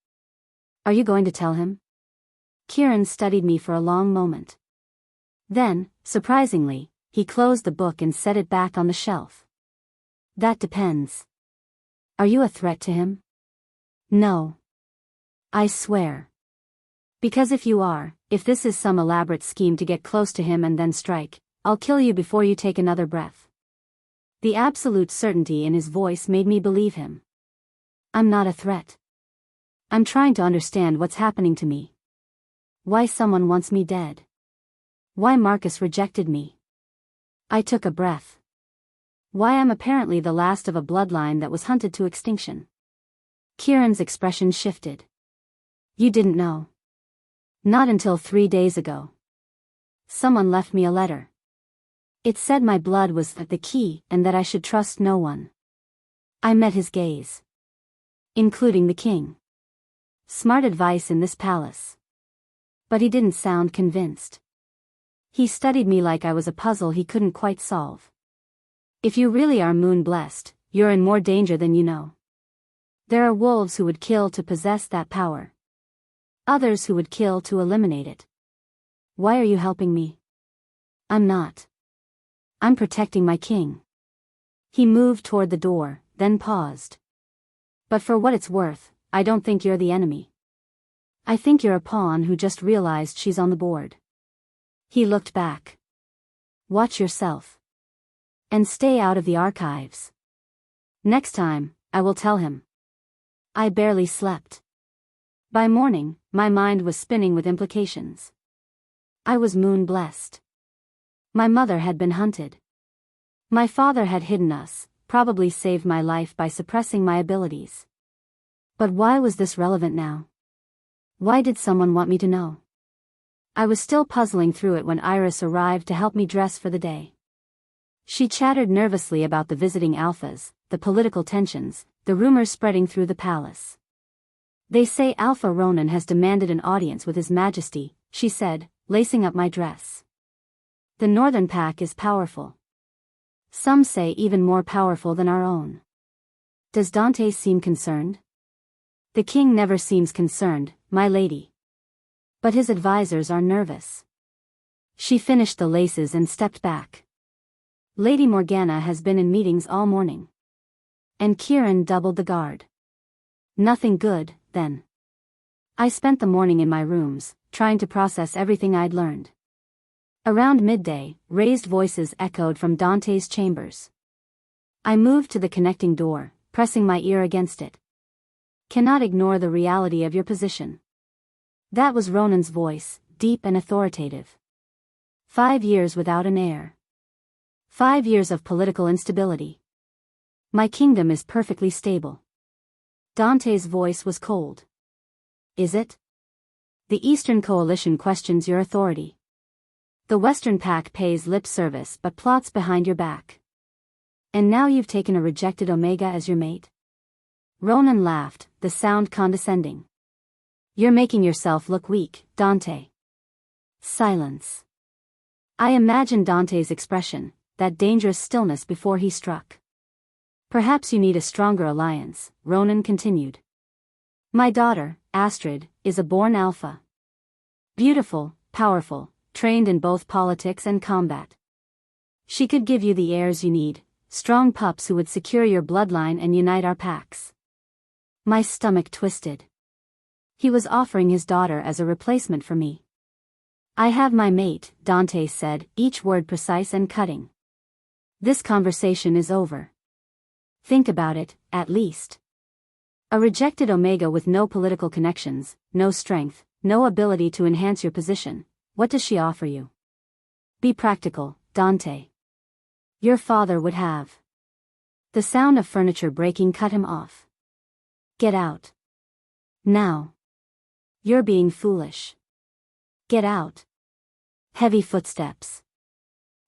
Are you going to tell him? Kieran studied me for a long moment. Then, surprisingly, he closed the book and set it back on the shelf. That depends. Are you a threat to him? No. I swear. Because if you are, if this is some elaborate scheme to get close to him and then strike, I'll kill you before you take another breath. The absolute certainty in his voice made me believe him. I'm not a threat. I'm trying to understand what's happening to me. Why someone wants me dead. Why Marcus rejected me. I took a breath. Why I'm apparently the last of a bloodline that was hunted to extinction. Kieran's expression shifted. You didn't know. Not until 3 days ago. Someone left me a letter. It said my blood was the key and that I should trust no one. I met his gaze. Including the king. Smart advice in this palace. But he didn't sound convinced. He studied me like I was a puzzle he couldn't quite solve. If you really are moon-blessed, you're in more danger than you know. There are wolves who would kill to possess that power. Others who would kill to eliminate it. Why are you helping me? I'm not. I'm protecting my king. He moved toward the door, then paused. But for what it's worth, I don't think you're the enemy. I think you're a pawn who just realized she's on the board. He looked back. Watch yourself. And stay out of the archives. Next time, I will tell him. I barely slept. By morning, my mind was spinning with implications. I was moon-blessed. My mother had been hunted. My father had hidden us, probably saved my life by suppressing my abilities. But why was this relevant now? Why did someone want me to know? I was still puzzling through it when Iris arrived to help me dress for the day. She chattered nervously about the visiting alphas, the political tensions, the rumors spreading through the palace. They say Alpha Ronan has demanded an audience with His Majesty, she said, lacing up my dress. The Northern Pack is powerful. Some say even more powerful than our own. Does Dante seem concerned? The king never seems concerned, my lady. But his advisors are nervous. She finished the laces and stepped back. Lady Morgana has been in meetings all morning. And Kieran doubled the guard. Nothing good, then. I spent the morning in my rooms, trying to process everything I'd learned. Around midday, raised voices echoed from Dante's chambers. I moved to the connecting door, pressing my ear against it. Cannot ignore the reality of your position. That was Ronan's voice, deep and authoritative. 5 years without an heir. 5 years of political instability. My kingdom is perfectly stable. Dante's voice was cold. Is it? The Eastern Coalition questions your authority. The Western Pact pays lip service but plots behind your back. And now you've taken a rejected Omega as your mate? Ronan laughed, the sound condescending. You're making yourself look weak, Dante. Silence. I imagined Dante's expression, that dangerous stillness before he struck. Perhaps you need a stronger alliance, Ronan continued. My daughter, Astrid, is a born alpha. Beautiful, powerful, trained in both politics and combat. She could give you the heirs you need, strong pups who would secure your bloodline and unite our packs. My stomach twisted. He was offering his daughter as a replacement for me. I have my mate, Dante said, each word precise and cutting. This conversation is over. Think about it, at least. A rejected Omega with no political connections, no strength, no ability to enhance your position. What does she offer you? Be practical, Dante. Your father would have. The sound of furniture breaking cut him off. Get out. Now. You're being foolish. Get out. Heavy footsteps.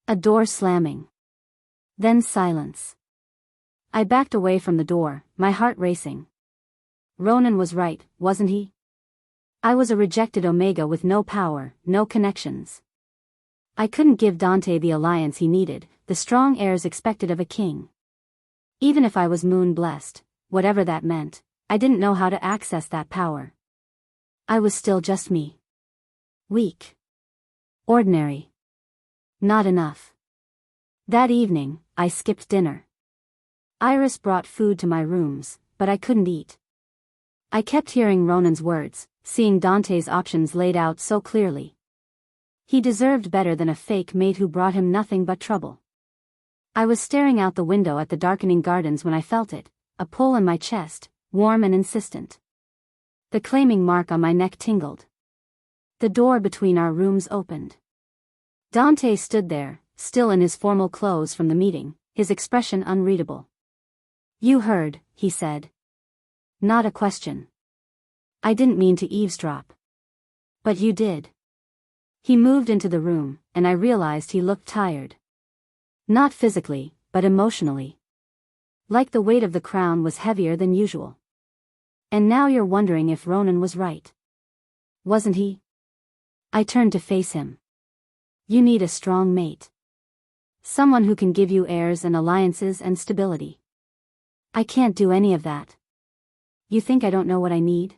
A door slamming. Then silence. I backed away from the door, my heart racing. Ronan was right, wasn't he? I was a rejected Omega with no power, no connections. I couldn't give Dante the alliance he needed, the strong heirs expected of a king. Even if I was moon-blessed, whatever that meant, I didn't know how to access that power. I was still just me. Weak. Ordinary. Not enough. That evening, I skipped dinner. Iris brought food to my rooms, but I couldn't eat. I kept hearing Ronan's words, seeing Dante's options laid out so clearly. He deserved better than a fake mate who brought him nothing but trouble. I was staring out the window at the darkening gardens when I felt it, a pull in my chest, warm and insistent. The claiming mark on my neck tingled. The door between our rooms opened. Dante stood there, still in his formal clothes from the meeting, his expression unreadable. You heard, he said. Not a question. I didn't mean to eavesdrop. But you did. He moved into the room, and I realized he looked tired. Not physically, but emotionally. Like the weight of the crown was heavier than usual. And now you're wondering if Ronan was right. Wasn't he? I turned to face him. You need a strong mate. Someone who can give you heirs and alliances and stability. I can't do any of that. You think I don't know what I need?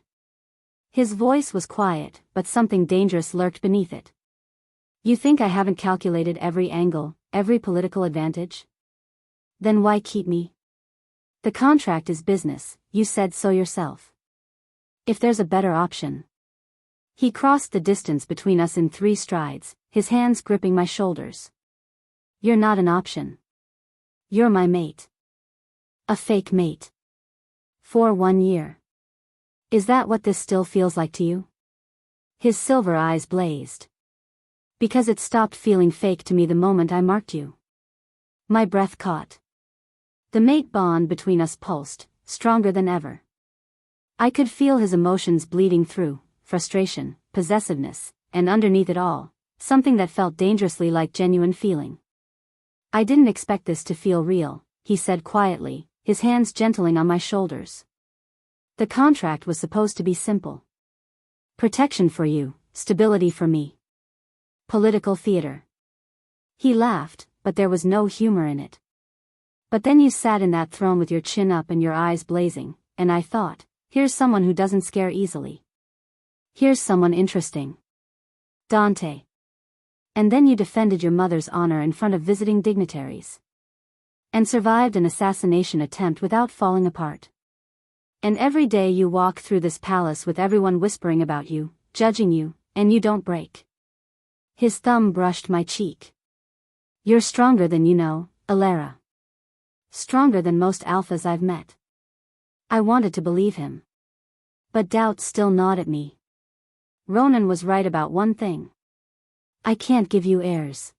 His voice was quiet, but something dangerous lurked beneath it. You think I haven't calculated every angle, every political advantage? Then why keep me? The contract is business, you said so yourself. If there's a better option. He crossed the distance between us in 3 strides, his hands gripping my shoulders. You're not an option. You're my mate. A fake mate. For 1 year. Is that what this still feels like to you? His silver eyes blazed. Because it stopped feeling fake to me the moment I marked you. My breath caught. The mate bond between us pulsed, stronger than ever. I could feel his emotions bleeding through, frustration, possessiveness, and underneath it all, something that felt dangerously like genuine feeling. I didn't expect this to feel real, he said quietly, his hands gentling on my shoulders. The contract was supposed to be simple. Protection for you, stability for me. Political theater. He laughed, but there was no humor in it. But then you sat in that throne with your chin up and your eyes blazing, and I thought, here's someone who doesn't scare easily. Here's someone interesting. Dante. And then you defended your mother's honor in front of visiting dignitaries. And survived an assassination attempt without falling apart. And every day you walk through this palace with everyone whispering about you, judging you, and you don't break. His thumb brushed my cheek. You're stronger than you know, Elara. Stronger than most alphas I've met. I wanted to believe him. But doubt still gnawed at me. Ronan was right about one thing. I can't give you heirs.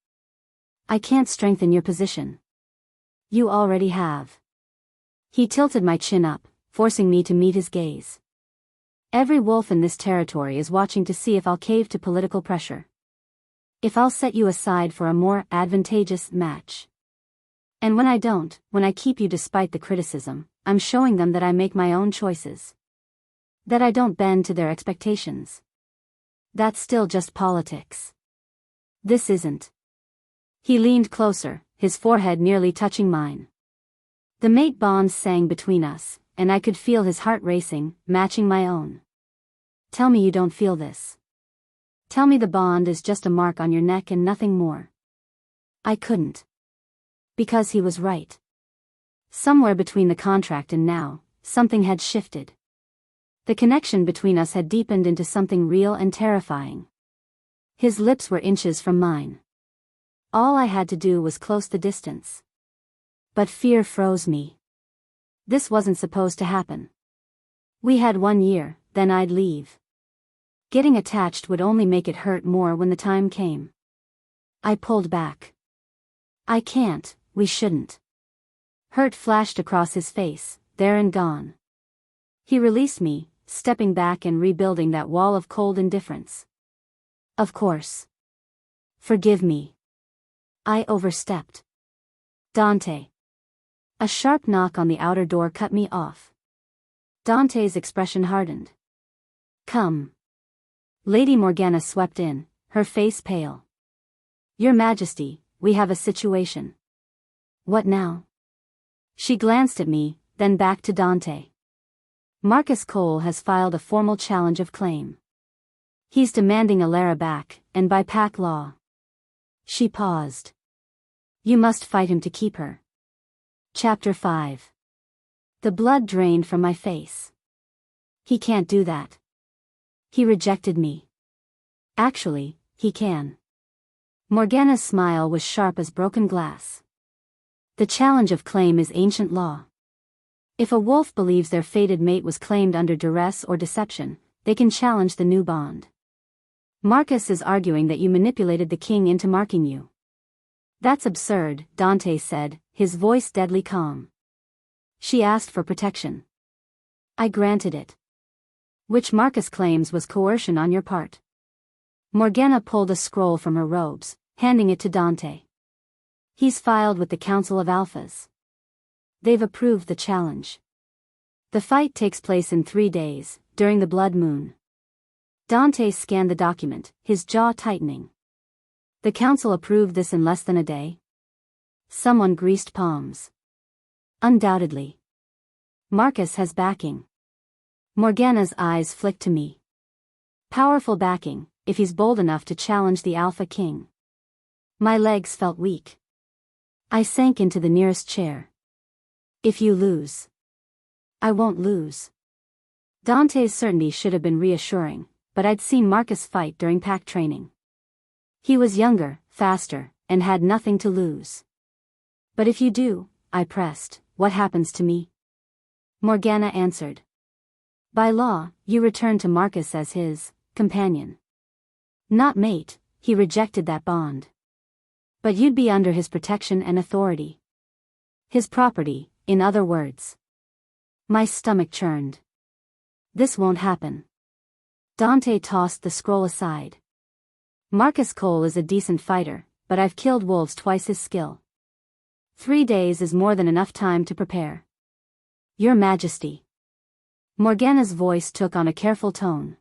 I can't strengthen your position. You already have. He tilted my chin up, forcing me to meet his gaze. Every wolf in this territory is watching to see if I'll cave to political pressure. If I'll set you aside for a more advantageous match. And when I don't, when I keep you despite the criticism, I'm showing them that I make my own choices. That I don't bend to their expectations. That's still just politics. This isn't. He leaned closer, his forehead nearly touching mine. The mate bond sang between us, and I could feel his heart racing, matching my own. Tell me you don't feel this. Tell me the bond is just a mark on your neck and nothing more. I couldn't. Because he was right. Somewhere between the contract and now, something had shifted. The connection between us had deepened into something real and terrifying. His lips were inches from mine. All I had to do was close the distance. But fear froze me. This wasn't supposed to happen. We had 1 year, then I'd leave. Getting attached would only make it hurt more when the time came. I pulled back. I can't, we shouldn't. Hurt flashed across his face, there and gone. He released me, stepping back and rebuilding that wall of cold indifference. Of course. Forgive me. I overstepped. Dante. A sharp knock on the outer door cut me off. Dante's expression hardened. Come. Lady Morgana swept in, her face pale. Your Majesty, we have a situation. What now? She glanced at me, then back to Dante. Marcus Cole has filed a formal challenge of claim. He's demanding Elara back, and by pack law. She paused. You must fight him to keep her. Chapter 5. The blood drained from my face. He can't do that. He rejected me. Actually, he can. Morgana's smile was sharp as broken glass. The challenge of claim is ancient law. If a wolf believes their fated mate was claimed under duress or deception, they can challenge the new bond. Marcus is arguing that you manipulated the king into marking you. That's absurd, Dante said, his voice deadly calm. She asked for protection. I granted it. Which Marcus claims was coercion on your part. Morgana pulled a scroll from her robes, handing it to Dante. He's filed with the Council of Alphas. They've approved the challenge. The fight takes place in 3 days, during the blood moon. Dante scanned the document, his jaw tightening. The council approved this in less than a day? Someone greased palms. Undoubtedly. Marcus has backing. Morgana's eyes flicked to me. Powerful backing, if he's bold enough to challenge the Alpha King. My legs felt weak. I sank into the nearest chair. If you lose. I won't lose. Dante's certainty should have been reassuring, but I'd seen Marcus fight during pack training. He was younger, faster, and had nothing to lose. But if you do, I pressed, what happens to me? Morgana answered. By law, you return to Marcus as his companion. Not mate, he rejected that bond. But you'd be under his protection and authority. His property, in other words. My stomach churned. This won't happen. Dante tossed the scroll aside. Marcus Cole is a decent fighter, but I've killed wolves twice his skill. 3 days is more than enough time to prepare. Your Majesty. Morgana's voice took on a careful tone.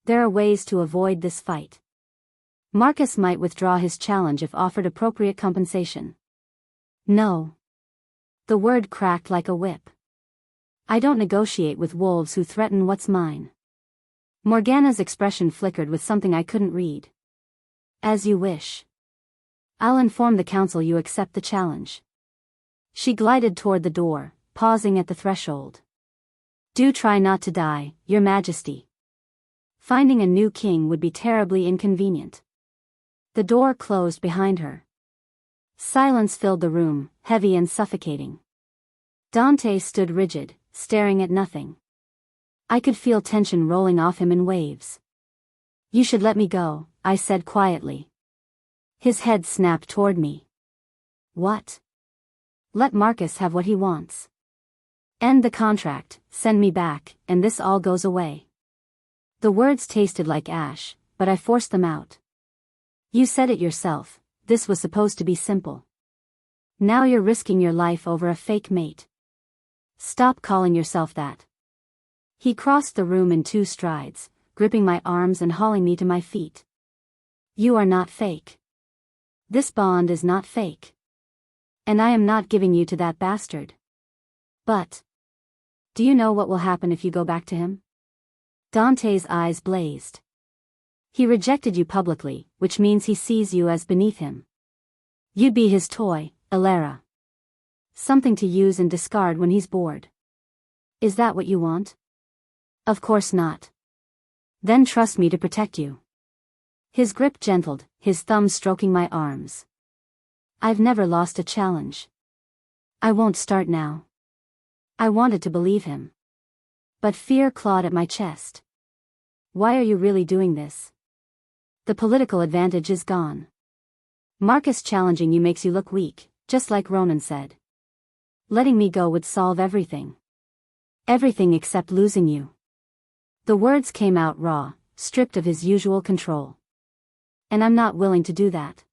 There are ways to avoid this fight. Marcus might withdraw his challenge if offered appropriate compensation. No. The word cracked like a whip. I don't negotiate with wolves who threaten what's mine. Morgana's expression flickered with something I couldn't read. As you wish. I'll inform the council you accept the challenge. She glided toward the door, pausing at the threshold. Do try not to die, Your Majesty. Finding a new king would be terribly inconvenient. The door closed behind her. Silence filled the room, heavy and suffocating. Dante stood rigid, staring at nothing. I could feel tension rolling off him in waves. You should let me go, I said quietly. His head snapped toward me. What? Let Marcus have what he wants. End the contract, send me back, and this all goes away. The words tasted like ash, but I forced them out. You said it yourself, this was supposed to be simple. Now you're risking your life over a fake mate. Stop calling yourself that. He crossed the room in 2 strides, gripping my arms and hauling me to my feet. You are not fake. This bond is not fake. And I am not giving you to that bastard. But do you know what will happen if you go back to him? Dante's eyes blazed. He rejected you publicly, which means he sees you as beneath him. You'd be his toy, Elara. Something to use and discard when he's bored. Is that what you want? Of course not. Then trust me to protect you. His grip gentled, his thumb stroking my arms. I've never lost a challenge. I won't start now. I wanted to believe him. But fear clawed at my chest. Why are you really doing this? The political advantage is gone. Marcus challenging you makes you look weak, just like Ronan said. Letting me go would solve everything. Everything except losing you. The words came out raw, stripped of his usual control. And I'm not willing to do that.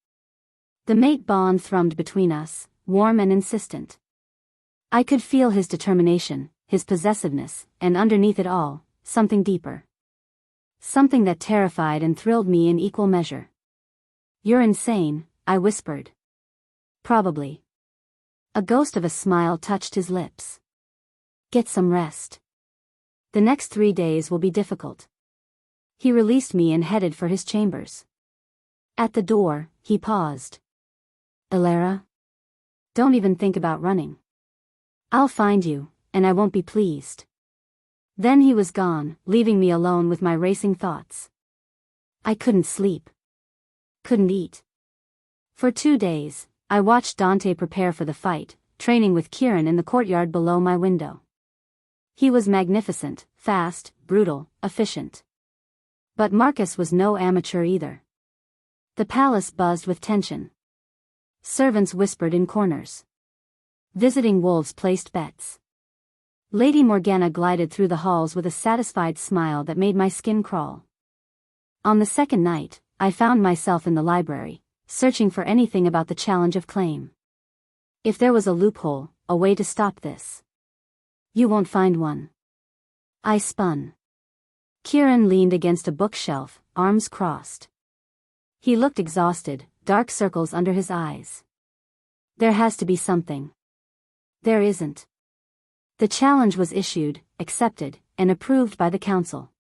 The mate bond thrummed between us, warm and insistent. I could feel his determination, his possessiveness, and underneath it all, something deeper. Something that terrified and thrilled me in equal measure. You're insane, I whispered. Probably. A ghost of a smile touched his lips. Get some rest. The next 3 days will be difficult. He released me and headed for his chambers. At the door, he paused. Elara? Don't even think about running. I'll find you, and I won't be pleased. Then he was gone, leaving me alone with my racing thoughts. I couldn't sleep. Couldn't eat. For 2 days, I watched Dante prepare for the fight, training with Kieran in the courtyard below my window. He was magnificent, fast, brutal, efficient. But Marcus was no amateur either. The palace buzzed with tension. Servants whispered in corners. Visiting wolves placed bets. Lady Morgana glided through the halls with a satisfied smile that made my skin crawl. On the second night, I found myself in the library, searching for anything about the challenge of claim. If there was a loophole, a way to stop this. You won't find one. I spun. Kieran leaned against a bookshelf, arms crossed. He looked exhausted, dark circles under his eyes. There has to be something. There isn't. The challenge was issued, accepted, and approved by the council.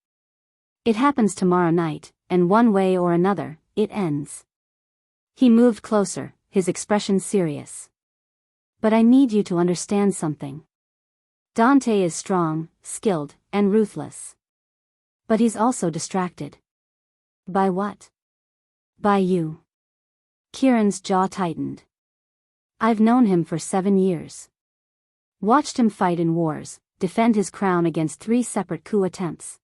It happens tomorrow night, and one way or another, it ends. He moved closer, his expression serious. But I need you to understand something. Dante is strong, skilled, and ruthless. But he's also distracted. By what? By you. Kieran's jaw tightened. I've known him for 7 years. Watched him fight in wars, defend his crown against 3 separate coup attempts.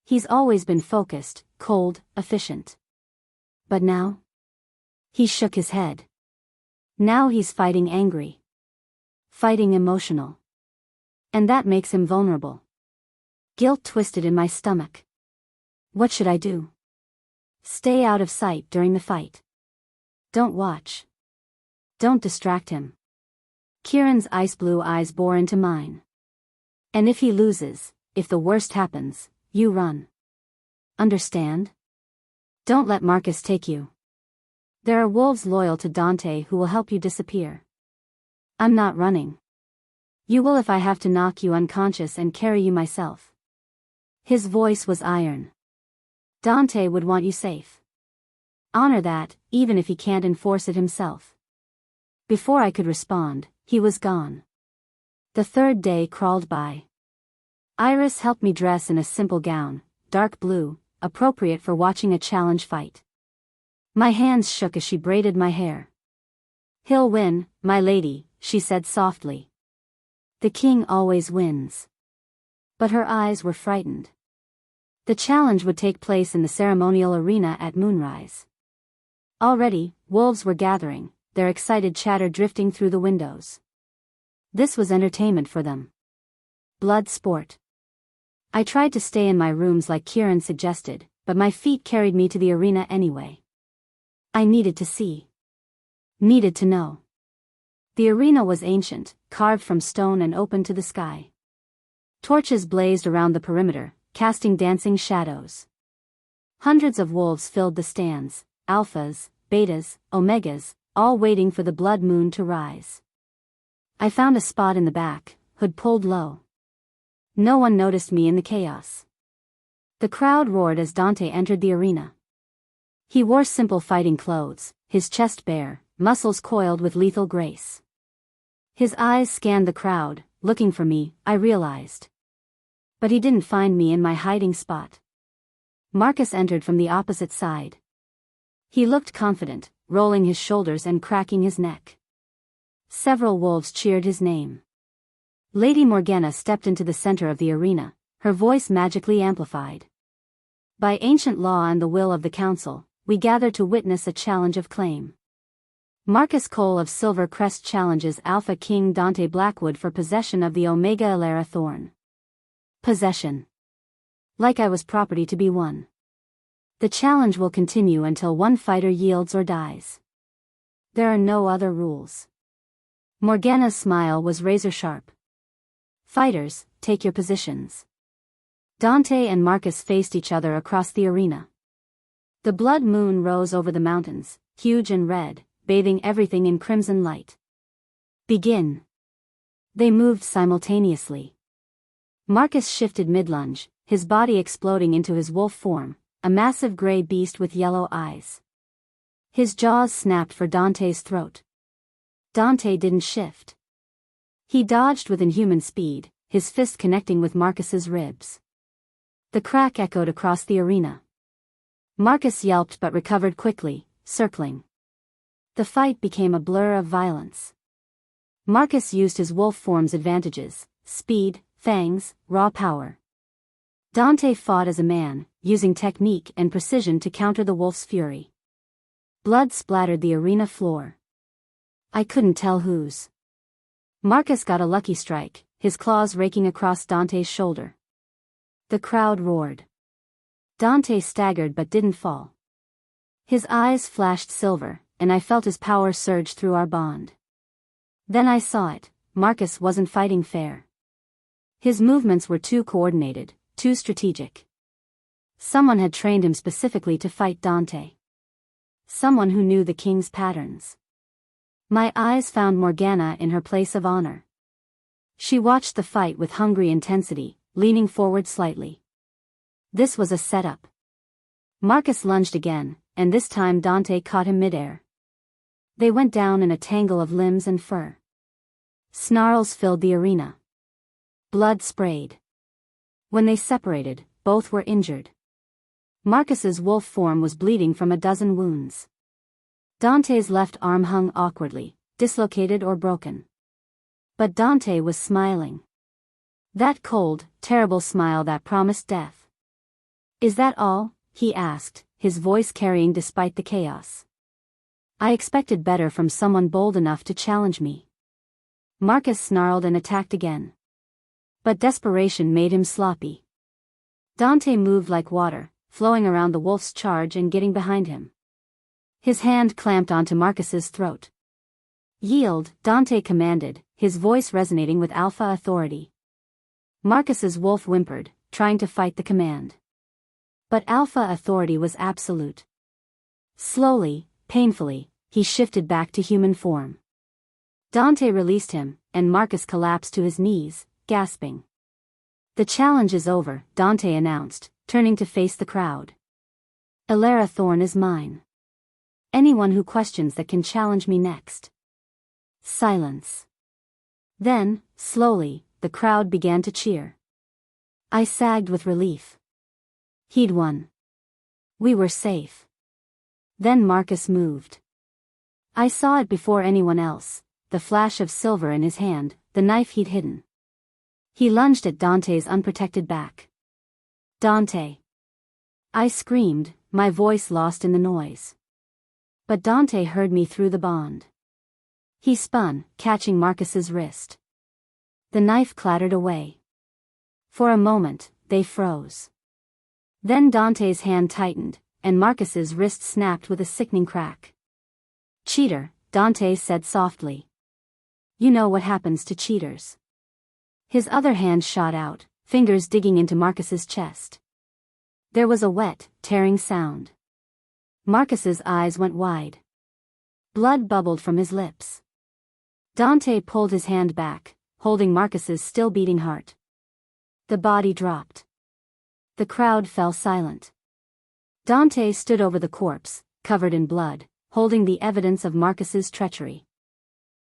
He's always been focused, cold, efficient. But now? He shook his head. Now he's fighting angry. Fighting emotional. And that makes him vulnerable. Guilt twisted in my stomach. What should I do? Stay out of sight during the fight. Don't watch. Don't distract him. Kieran's ice blue eyes bore into mine. And if he loses, if the worst happens, you run. Understand? Don't let Marcus take you. There are wolves loyal to Dante who will help you disappear. I'm not running. You will if I have to knock you unconscious and carry you myself. His voice was iron. Dante would want you safe. Honor that, even if he can't enforce it himself. Before I could respond, he was gone. The 3rd day crawled by. Iris helped me dress in a simple gown, dark blue, appropriate for watching a challenge fight. My hands shook as she braided my hair. He'll win, my lady, she said softly. The king always wins. But her eyes were frightened. The challenge would take place in the ceremonial arena at moonrise. Already, wolves were gathering, their excited chatter drifting through the windows. This was entertainment for them. Blood sport. I tried to stay in my rooms like Kieran suggested, but my feet carried me to the arena anyway. I needed to see. Needed to know. The arena was ancient, carved from stone and open to the sky. Torches blazed around the perimeter, casting dancing shadows. Hundreds of wolves filled the stands, alphas, betas, omegas, all waiting for the blood moon to rise. I found a spot in the back, hood pulled low. No one noticed me in the chaos. The crowd roared as Dante entered the arena. He wore simple fighting clothes, his chest bare, muscles coiled with lethal grace. His eyes scanned the crowd, looking for me, I realized. But he didn't find me in my hiding spot. Marcus entered from the opposite side. He looked confident, rolling his shoulders and cracking his neck. Several wolves cheered his name. Lady Morgana stepped into the center of the arena, her voice magically amplified. By ancient law and the will of the council, we gather to witness a challenge of claim. Marcus Cole of Silver Crest challenges Alpha King Dante Blackwood for possession of the Omega Elara Thorn. Possession. Like I was property to be won. The challenge will continue until one fighter yields or dies. There are no other rules. Morgana's smile was razor sharp. Fighters, take your positions. Dante and Marcus faced each other across the arena. The blood moon rose over the mountains, huge and red, bathing everything in crimson light. Begin. They moved simultaneously. Marcus shifted mid-lunge, his body exploding into his wolf form, a massive gray beast with yellow eyes. His jaws snapped for Dante's throat. Dante didn't shift. He dodged with inhuman speed, his fist connecting with Marcus's ribs. The crack echoed across the arena. Marcus yelped but recovered quickly, circling. The fight became a blur of violence. Marcus used his wolf form's advantages, speed, fangs, raw power. Dante fought as a man, using technique and precision to counter the wolf's fury. Blood splattered the arena floor. I couldn't tell whose. Marcus got a lucky strike, his claws raking across Dante's shoulder. The crowd roared. Dante staggered but didn't fall. His eyes flashed silver, and I felt his power surge through our bond. Then I saw it, Marcus wasn't fighting fair. His movements were too coordinated, too strategic. Someone had trained him specifically to fight Dante. Someone who knew the king's patterns. My eyes found Morgana in her place of honor. She watched the fight with hungry intensity, leaning forward slightly. This was a setup. Marcus lunged again, and this time Dante caught him midair. They went down in a tangle of limbs and fur. Snarls filled the arena. Blood sprayed. When they separated, both were injured. Marcus's wolf form was bleeding from a dozen wounds. Dante's left arm hung awkwardly, dislocated or broken. But Dante was smiling. That cold, terrible smile that promised death. Is that all? He asked, his voice carrying despite the chaos. I expected better from someone bold enough to challenge me. Marcus snarled and attacked again. But desperation made him sloppy. Dante moved like water, flowing around the wolf's charge and getting behind him. His hand clamped onto Marcus's throat. Yield, Dante commanded, his voice resonating with alpha authority. Marcus's wolf whimpered, trying to fight the command. But alpha authority was absolute. Slowly, painfully, he shifted back to human form. Dante released him, and Marcus collapsed to his knees, gasping. The challenge is over, Dante announced, turning to face the crowd. Elara Thorn is mine. Anyone who questions that can challenge me next. Silence. Then, slowly, the crowd began to cheer. I sagged with relief. He'd won. We were safe. Then Marcus moved. I saw it before anyone else, the flash of silver in his hand, the knife he'd hidden. He lunged at Dante's unprotected back. Dante! I screamed, my voice lost in the noise. But Dante heard me through the bond. He spun, catching Marcus's wrist. The knife clattered away. For a moment, they froze. Then Dante's hand tightened, and Marcus's wrist snapped with a sickening crack. "Cheater," Dante said softly. "You know what happens to cheaters." His other hand shot out, fingers digging into Marcus's chest. There was a wet, tearing sound. Marcus's eyes went wide. Blood bubbled from his lips. Dante pulled his hand back, holding Marcus's still beating heart. The body dropped. The crowd fell silent. Dante stood over the corpse, covered in blood, holding the evidence of Marcus's treachery.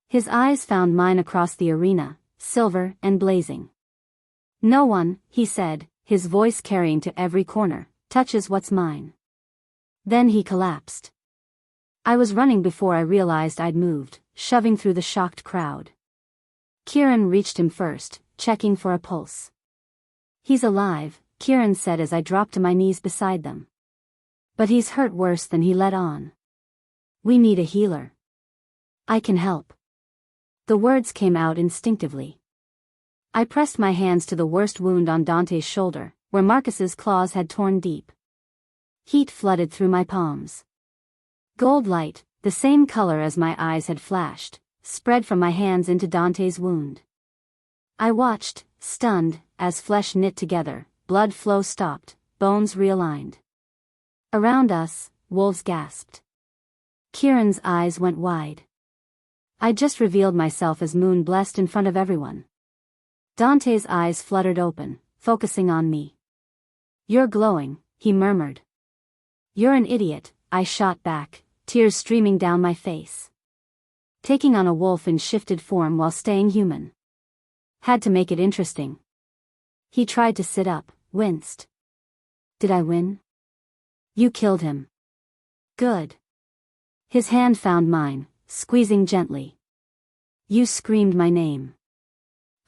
His eyes found mine across the arena, silver and blazing. "No one," he said, his voice carrying to every corner, "touches what's mine." Then he collapsed. I was running before I realized I'd moved, shoving through the shocked crowd. Kieran reached him first, checking for a pulse. "He's alive," Kieran said as I dropped to my knees beside them. "But he's hurt worse than he let on. We need a healer." "I can help." The words came out instinctively. I pressed my hands to the worst wound on Dante's shoulder, where Marcus's claws had torn deep. Heat flooded through my palms. Gold light, the same color as my eyes had flashed, spread from my hands into Dante's wound. I watched, stunned, as flesh knit together, blood flow stopped, bones realigned. Around us, wolves gasped. Kieran's eyes went wide. I just revealed myself as moon-blessed in front of everyone. Dante's eyes fluttered open, focusing on me. "You're glowing," he murmured. "You're an idiot," I shot back, tears streaming down my face. Taking on a wolf in shifted form while staying human. Had to make it interesting. He tried to sit up, winced. "Did I win?" "You killed him." "Good." His hand found mine, squeezing gently. "You screamed my name.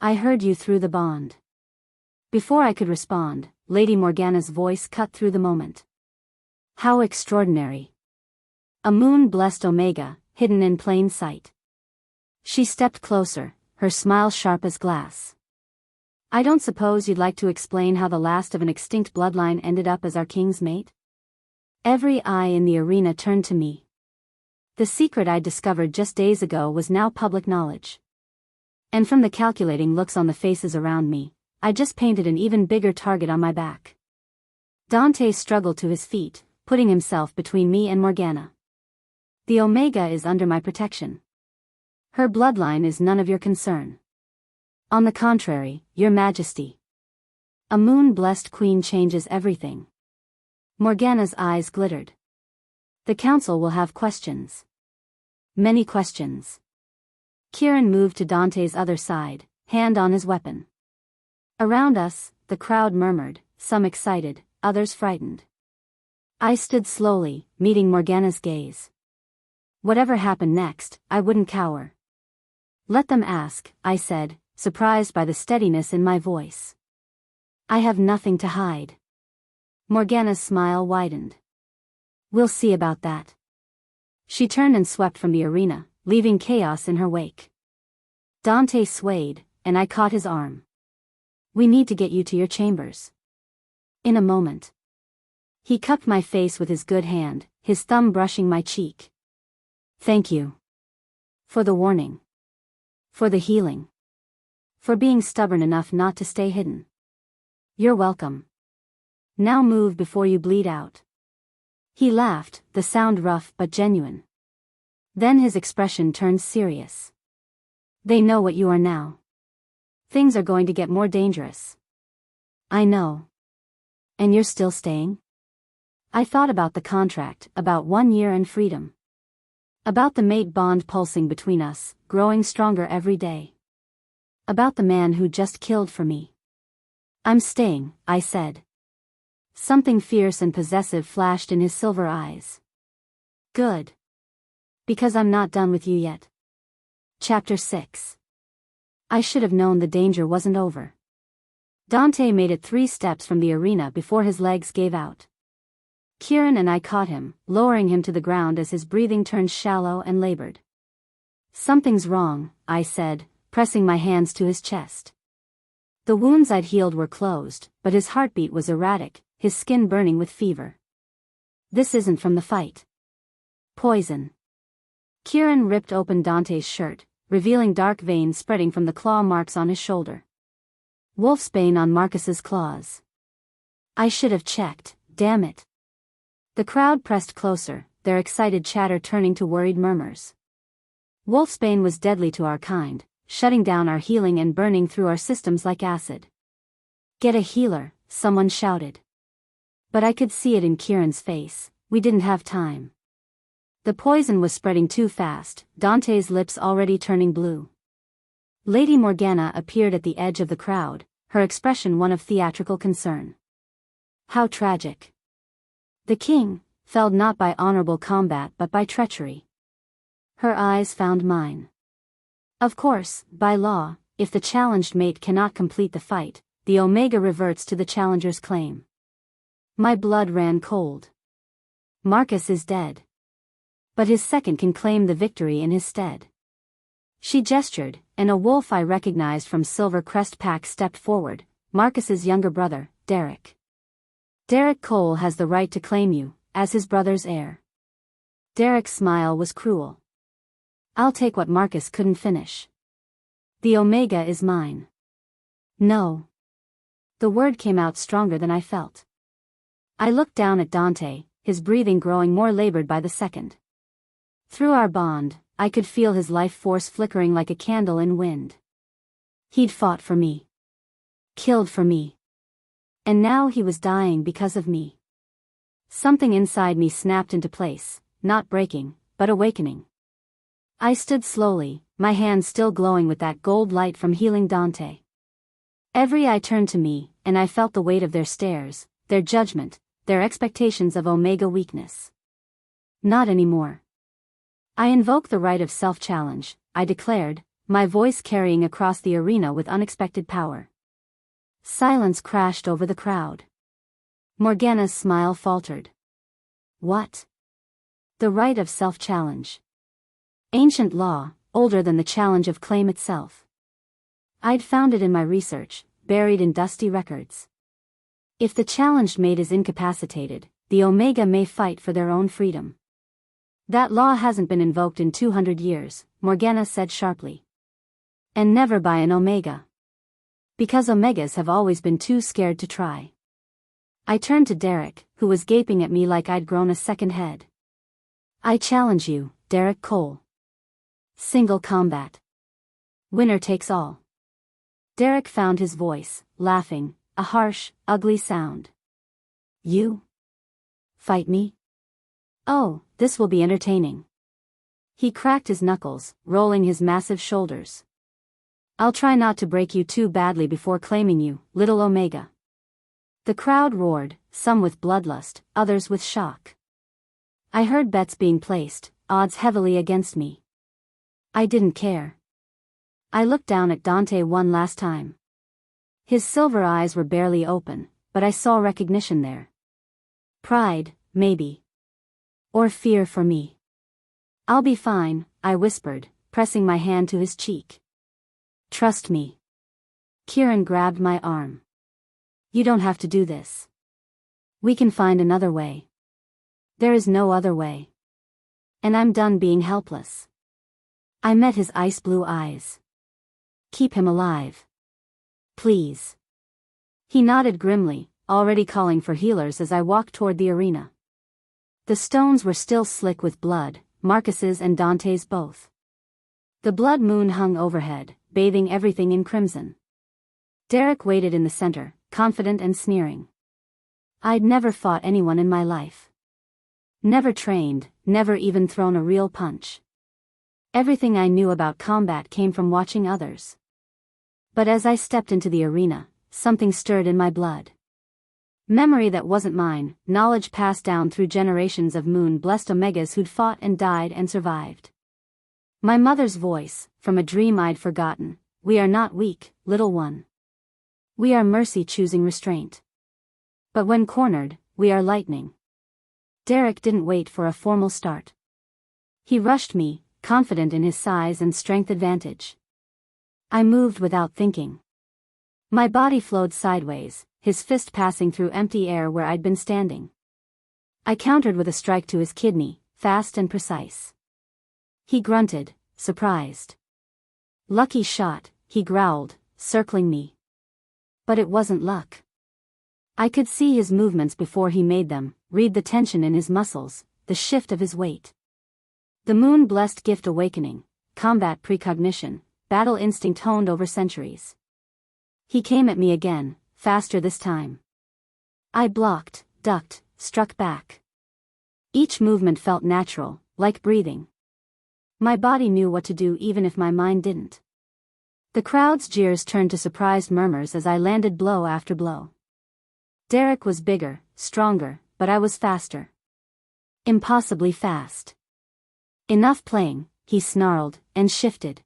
I heard you through the bond." Before I could respond, Lady Morgana's voice cut through the moment. "How extraordinary. A moon-blessed Omega, hidden in plain sight." She stepped closer, her smile sharp as glass. "I don't suppose you'd like to explain how the last of an extinct bloodline ended up as our king's mate?" Every eye in the arena turned to me. The secret I'd discovered just days ago was now public knowledge. And from the calculating looks on the faces around me, I just painted an even bigger target on my back. Dante struggled to his feet, putting himself between me and Morgana. "The Omega is under my protection. Her bloodline is none of your concern. On the contrary, your majesty. A moon-blessed queen changes everything." Morgana's eyes glittered. "The council will have questions. Many questions." Kieran moved to Dante's other side, hand on his weapon. Around us, the crowd murmured, some excited, others frightened. I stood slowly, meeting Morgana's gaze. Whatever happened next, I wouldn't cower. "Let them ask," I said, surprised by the steadiness in my voice. "I have nothing to hide." Morgana's smile widened. "We'll see about that." She turned and swept from the arena, leaving chaos in her wake. Dante swayed, and I caught his arm. "We need to get you to your chambers." "In a moment." He cupped my face with his good hand, his thumb brushing my cheek. "Thank you. For the warning. For the healing. For being stubborn enough not to stay hidden. You're welcome. Now move before you bleed out." He laughed, the sound rough but genuine. Then his expression turned serious. "They know what you are now. Things are going to get more dangerous." "I know. And you're still staying?" I thought about the contract, about 1 year and freedom. About the mate bond pulsing between us, growing stronger every day. About the man who just killed for me. "I'm staying," I said. Something fierce and possessive flashed in his silver eyes. "Good. Because I'm not done with you yet." Chapter 6. I should have known the danger wasn't over. Dante made it 3 steps from the arena before his legs gave out. Kieran and I caught him, lowering him to the ground as his breathing turned shallow and labored. "Something's wrong," I said, pressing my hands to his chest. The wounds I'd healed were closed, but his heartbeat was erratic, his skin burning with fever. This isn't from the fight. Poison. Kieran ripped open Dante's shirt, revealing dark veins spreading from the claw marks on his shoulder. Wolfsbane on Marcus's claws. I should have checked, damn it. The crowd pressed closer, their excited chatter turning to worried murmurs. Wolfsbane was deadly to our kind, shutting down our healing and burning through our systems like acid. Get a healer, someone shouted. But I could see it in Kieran's face, we didn't have time. The poison was spreading too fast, Dante's lips already turning blue. Lady Morgana appeared at the edge of the crowd, her expression one of theatrical concern. How tragic. The king, felled not by honorable combat but by treachery. Her eyes found mine. Of course, by law, if the challenged mate cannot complete the fight, the Omega reverts to the challenger's claim. My blood ran cold. Marcus is dead. But his second can claim the victory in his stead. She gestured, and a wolf I recognized from Silver Crest Pack stepped forward, Marcus's younger brother, Derek. Derek Cole has the right to claim you, as his brother's heir. Derek's smile was cruel. I'll take what Marcus couldn't finish. The Omega is mine. No. The word came out stronger than I felt. I looked down at Dante, his breathing growing more labored by the second. Through our bond, I could feel his life force flickering like a candle in wind. He'd fought for me. Killed for me. And now he was dying because of me. Something inside me snapped into place, not breaking, but awakening. I stood slowly, my hands still glowing with that gold light from healing Dante. Every eye turned to me, and I felt the weight of their stares, their judgment, their expectations of Omega weakness. Not anymore. I invoke the right of self-challenge, I declared, my voice carrying across the arena with unexpected power. Silence crashed over the crowd. Morgana's smile faltered. What? The right of self-challenge. Ancient law, older than the challenge of claim itself. I'd found it in my research, buried in dusty records. If the challenged mate is incapacitated, the Omega may fight for their own freedom. That law hasn't been invoked in 200 years, Morgana said sharply. And never by an Omega. Because Omegas have always been too scared to try. I turned to Derek, who was gaping at me like I'd grown a second head. I challenge you, Derek Cole. Single combat. Winner takes all. Derek found his voice, laughing, a harsh, ugly sound. You? Fight me? Oh, this will be entertaining. He cracked his knuckles, rolling his massive shoulders. I'll try not to break you too badly before claiming you, little Omega. The crowd roared, some with bloodlust, others with shock. I heard bets being placed, odds heavily against me. I didn't care. I looked down at Dante one last time. His silver eyes were barely open, but I saw recognition there. Pride, maybe. Or fear for me. I'll be fine, I whispered, pressing my hand to his cheek. Trust me. Kieran grabbed my arm. You don't have to do this. We can find another way. There is no other way. And I'm done being helpless. I met his ice blue eyes. Keep him alive. Please. He nodded grimly, already calling for healers as I walked toward the arena. The stones were still slick with blood, Marcus's and Dante's both. The blood moon hung overhead, bathing everything in crimson. Derek waited in the center, confident and sneering. I'd never fought anyone in my life. Never trained, never even thrown a real punch. Everything I knew about combat came from watching others. But as I stepped into the arena, something stirred in my blood. Memory that wasn't mine, knowledge passed down through generations of moon-blessed Omegas who'd fought and died and survived. My mother's voice, from a dream I'd forgotten, we are not weak, little one. We are mercy choosing restraint. But when cornered, we are lightning. Derek didn't wait for a formal start. He rushed me, confident in his size and strength advantage. I moved without thinking. My body flowed sideways, his fist passing through empty air where I'd been standing. I countered with a strike to his kidney, fast and precise. He grunted, surprised. Lucky shot, he growled, circling me. But it wasn't luck. I could see his movements before he made them, read the tension in his muscles, the shift of his weight. The moon-blessed gift awakening, combat precognition, battle instinct honed over centuries. He came at me again, faster this time. I blocked, ducked, struck back. Each movement felt natural, like breathing. My body knew what to do even if my mind didn't. The crowd's jeers turned to surprised murmurs as I landed blow after blow. Derek was bigger, stronger, but I was faster. Impossibly fast. Enough playing, he snarled, and shifted.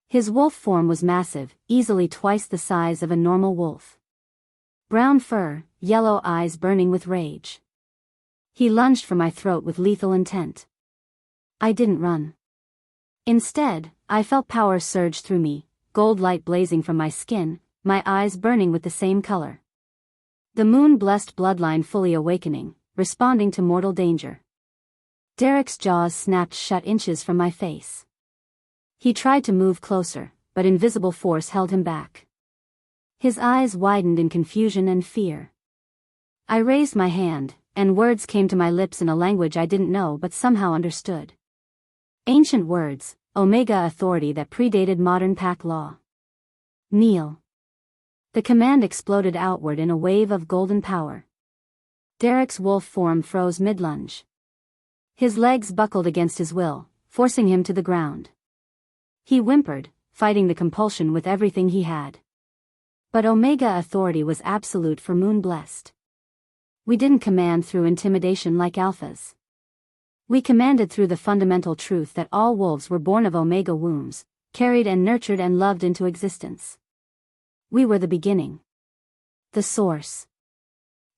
His wolf form was massive, easily twice the size of a normal wolf. Brown fur, yellow eyes burning with rage. He lunged for my throat with lethal intent. I didn't run. Instead, I felt power surge through me, gold light blazing from my skin, my eyes burning with the same color. The moon-blessed bloodline fully awakening, responding to mortal danger. Derek's jaws snapped shut inches from my face. He tried to move closer, but invisible force held him back. His eyes widened in confusion and fear. I raised my hand, and words came to my lips in a language I didn't know but somehow understood. Ancient words, Omega authority that predated modern pack law. Kneel. The command exploded outward in a wave of golden power. Derek's wolf form froze mid-lunge. His legs buckled against his will, forcing him to the ground. He whimpered, fighting the compulsion with everything he had. But Omega authority was absolute for Moon-blessed. We didn't command through intimidation like alphas. We commanded through the fundamental truth that all wolves were born of Omega wombs, carried and nurtured and loved into existence. We were the beginning. The source.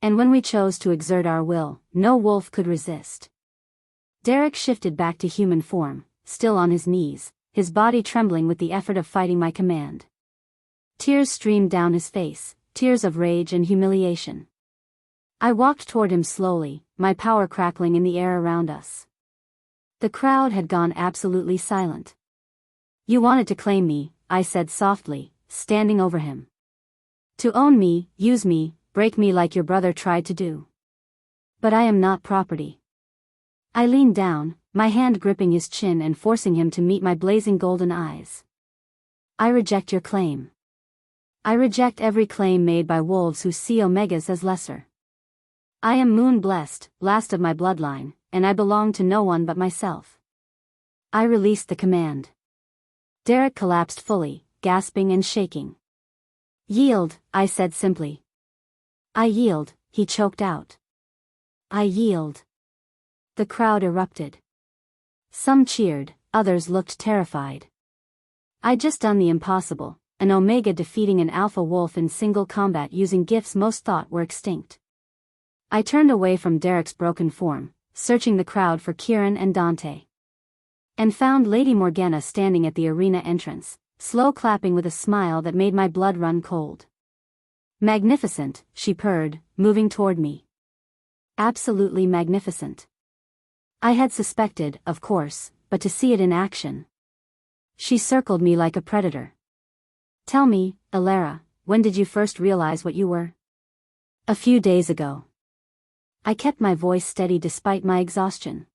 And when we chose to exert our will, no wolf could resist. Derek shifted back to human form, still on his knees, his body trembling with the effort of fighting my command. Tears streamed down his face, tears of rage and humiliation. I walked toward him slowly, my power crackling in the air around us. The crowd had gone absolutely silent. You wanted to claim me, I said softly, standing over him. To own me, use me, break me like your brother tried to do. But I am not property. I leaned down, my hand gripping his chin and forcing him to meet my blazing golden eyes. I reject your claim. I reject every claim made by wolves who see Omegas as lesser. I am moon-blessed, last of my bloodline, and I belong to no one but myself. I released the command. Derek collapsed fully, gasping and shaking. Yield, I said simply. I yield, he choked out. I yield. The crowd erupted. Some cheered, others looked terrified. I'd just done the impossible, an Omega defeating an alpha wolf in single combat using gifts most thought were extinct. I turned away from Derek's broken form, searching the crowd for Kieran and Dante. And found Lady Morgana standing at the arena entrance, slow clapping with a smile that made my blood run cold. Magnificent, she purred, moving toward me. Absolutely magnificent. I had suspected, of course, but to see it in action. She circled me like a predator. Tell me, Elara, when did you first realize what you were? A few days ago. I kept my voice steady despite my exhaustion.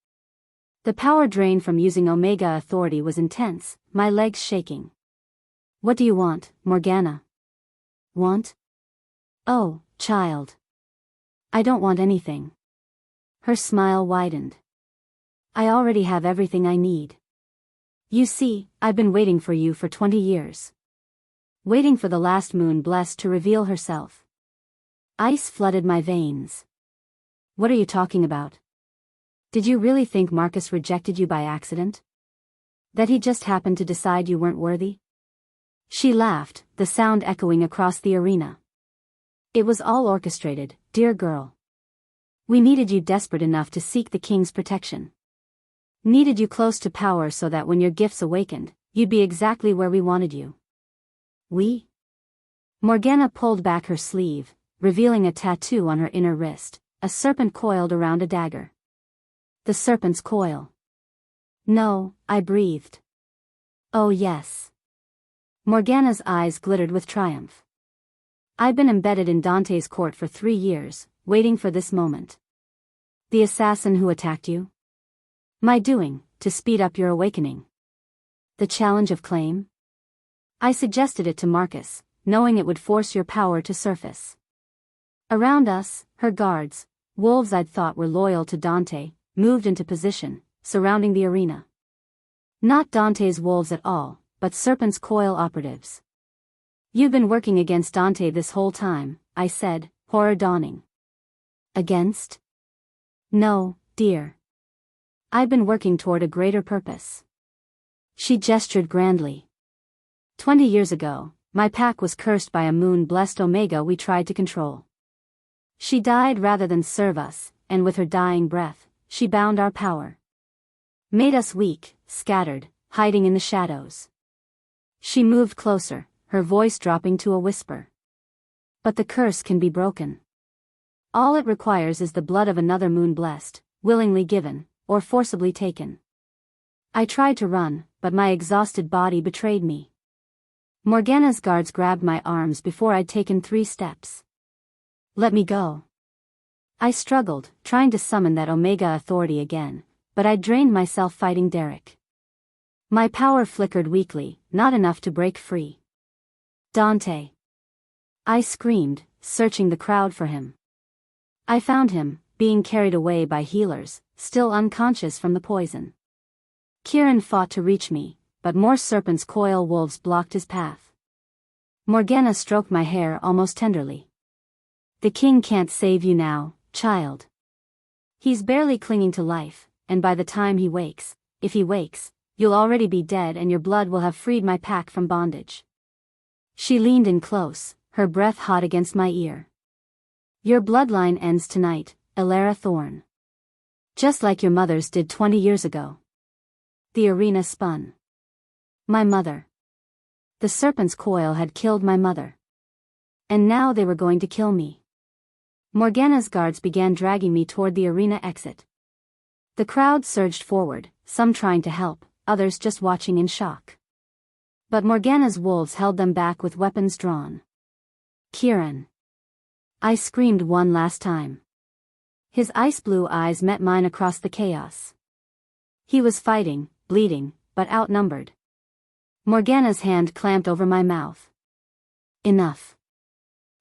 The power drain from using Omega authority was intense, my legs shaking. What do you want, Morgana? Want? Oh, child. I don't want anything. Her smile widened. I already have everything I need. You see, I've been waiting for you for 20 years. Waiting for the last moon blessed to reveal herself. Ice flooded my veins. What are you talking about? Did you really think Marcus rejected you by accident? That he just happened to decide you weren't worthy? She laughed, the sound echoing across the arena. It was all orchestrated, dear girl. We needed you desperate enough to seek the king's protection. Needed you close to power so that when your gifts awakened, you'd be exactly where we wanted you. We? Morgana pulled back her sleeve, revealing a tattoo on her inner wrist, a serpent coiled around a dagger. The serpent's coil. No, I breathed. Oh yes. Morgana's eyes glittered with triumph. I've been embedded in Dante's court for 3 years, waiting for this moment. The assassin who attacked you? My doing, to speed up your awakening. The challenge of claim? I suggested it to Marcus, knowing it would force your power to surface. Around us, her guards, wolves I'd thought were loyal to Dante, moved into position, surrounding the arena. Not Dante's wolves at all, but Serpent's Coil operatives. You've been working against Dante this whole time, I said, horror dawning. Against? No, dear. I've been working toward a greater purpose. She gestured grandly. 20 years ago, my pack was cursed by a moon-blessed Omega we tried to control. She died rather than serve us, and with her dying breath, she bound our power. Made us weak, scattered, hiding in the shadows. She moved closer, her voice dropping to a whisper. But the curse can be broken. All it requires is the blood of another moon-blessed, willingly given, or forcibly taken. I tried to run, but my exhausted body betrayed me. Morgana's guards grabbed my arms before I'd taken 3 steps. Let me go. I struggled, trying to summon that Omega authority again, but I'd drained myself fighting Derek. My power flickered weakly, not enough to break free. Dante! I screamed, searching the crowd for him. I found him, being carried away by healers, still unconscious from the poison. Kieran fought to reach me, but more Serpent's Coil wolves blocked his path. Morgana stroked my hair almost tenderly. The king can't save you now, child. He's barely clinging to life, and by the time he wakes, if he wakes, you'll already be dead and your blood will have freed my pack from bondage. She leaned in close, her breath hot against my ear. Your bloodline ends tonight, Elara Thorn. Just like your mother's did 20 years ago. The arena spun. My mother. The Serpent's Coil had killed my mother. And now they were going to kill me. Morgana's guards began dragging me toward the arena exit. The crowd surged forward, some trying to help, others just watching in shock. But Morgana's wolves held them back with weapons drawn. Kieran. I screamed one last time. His ice-blue eyes met mine across the chaos. He was fighting, bleeding, but outnumbered. Morgana's hand clamped over my mouth. Enough.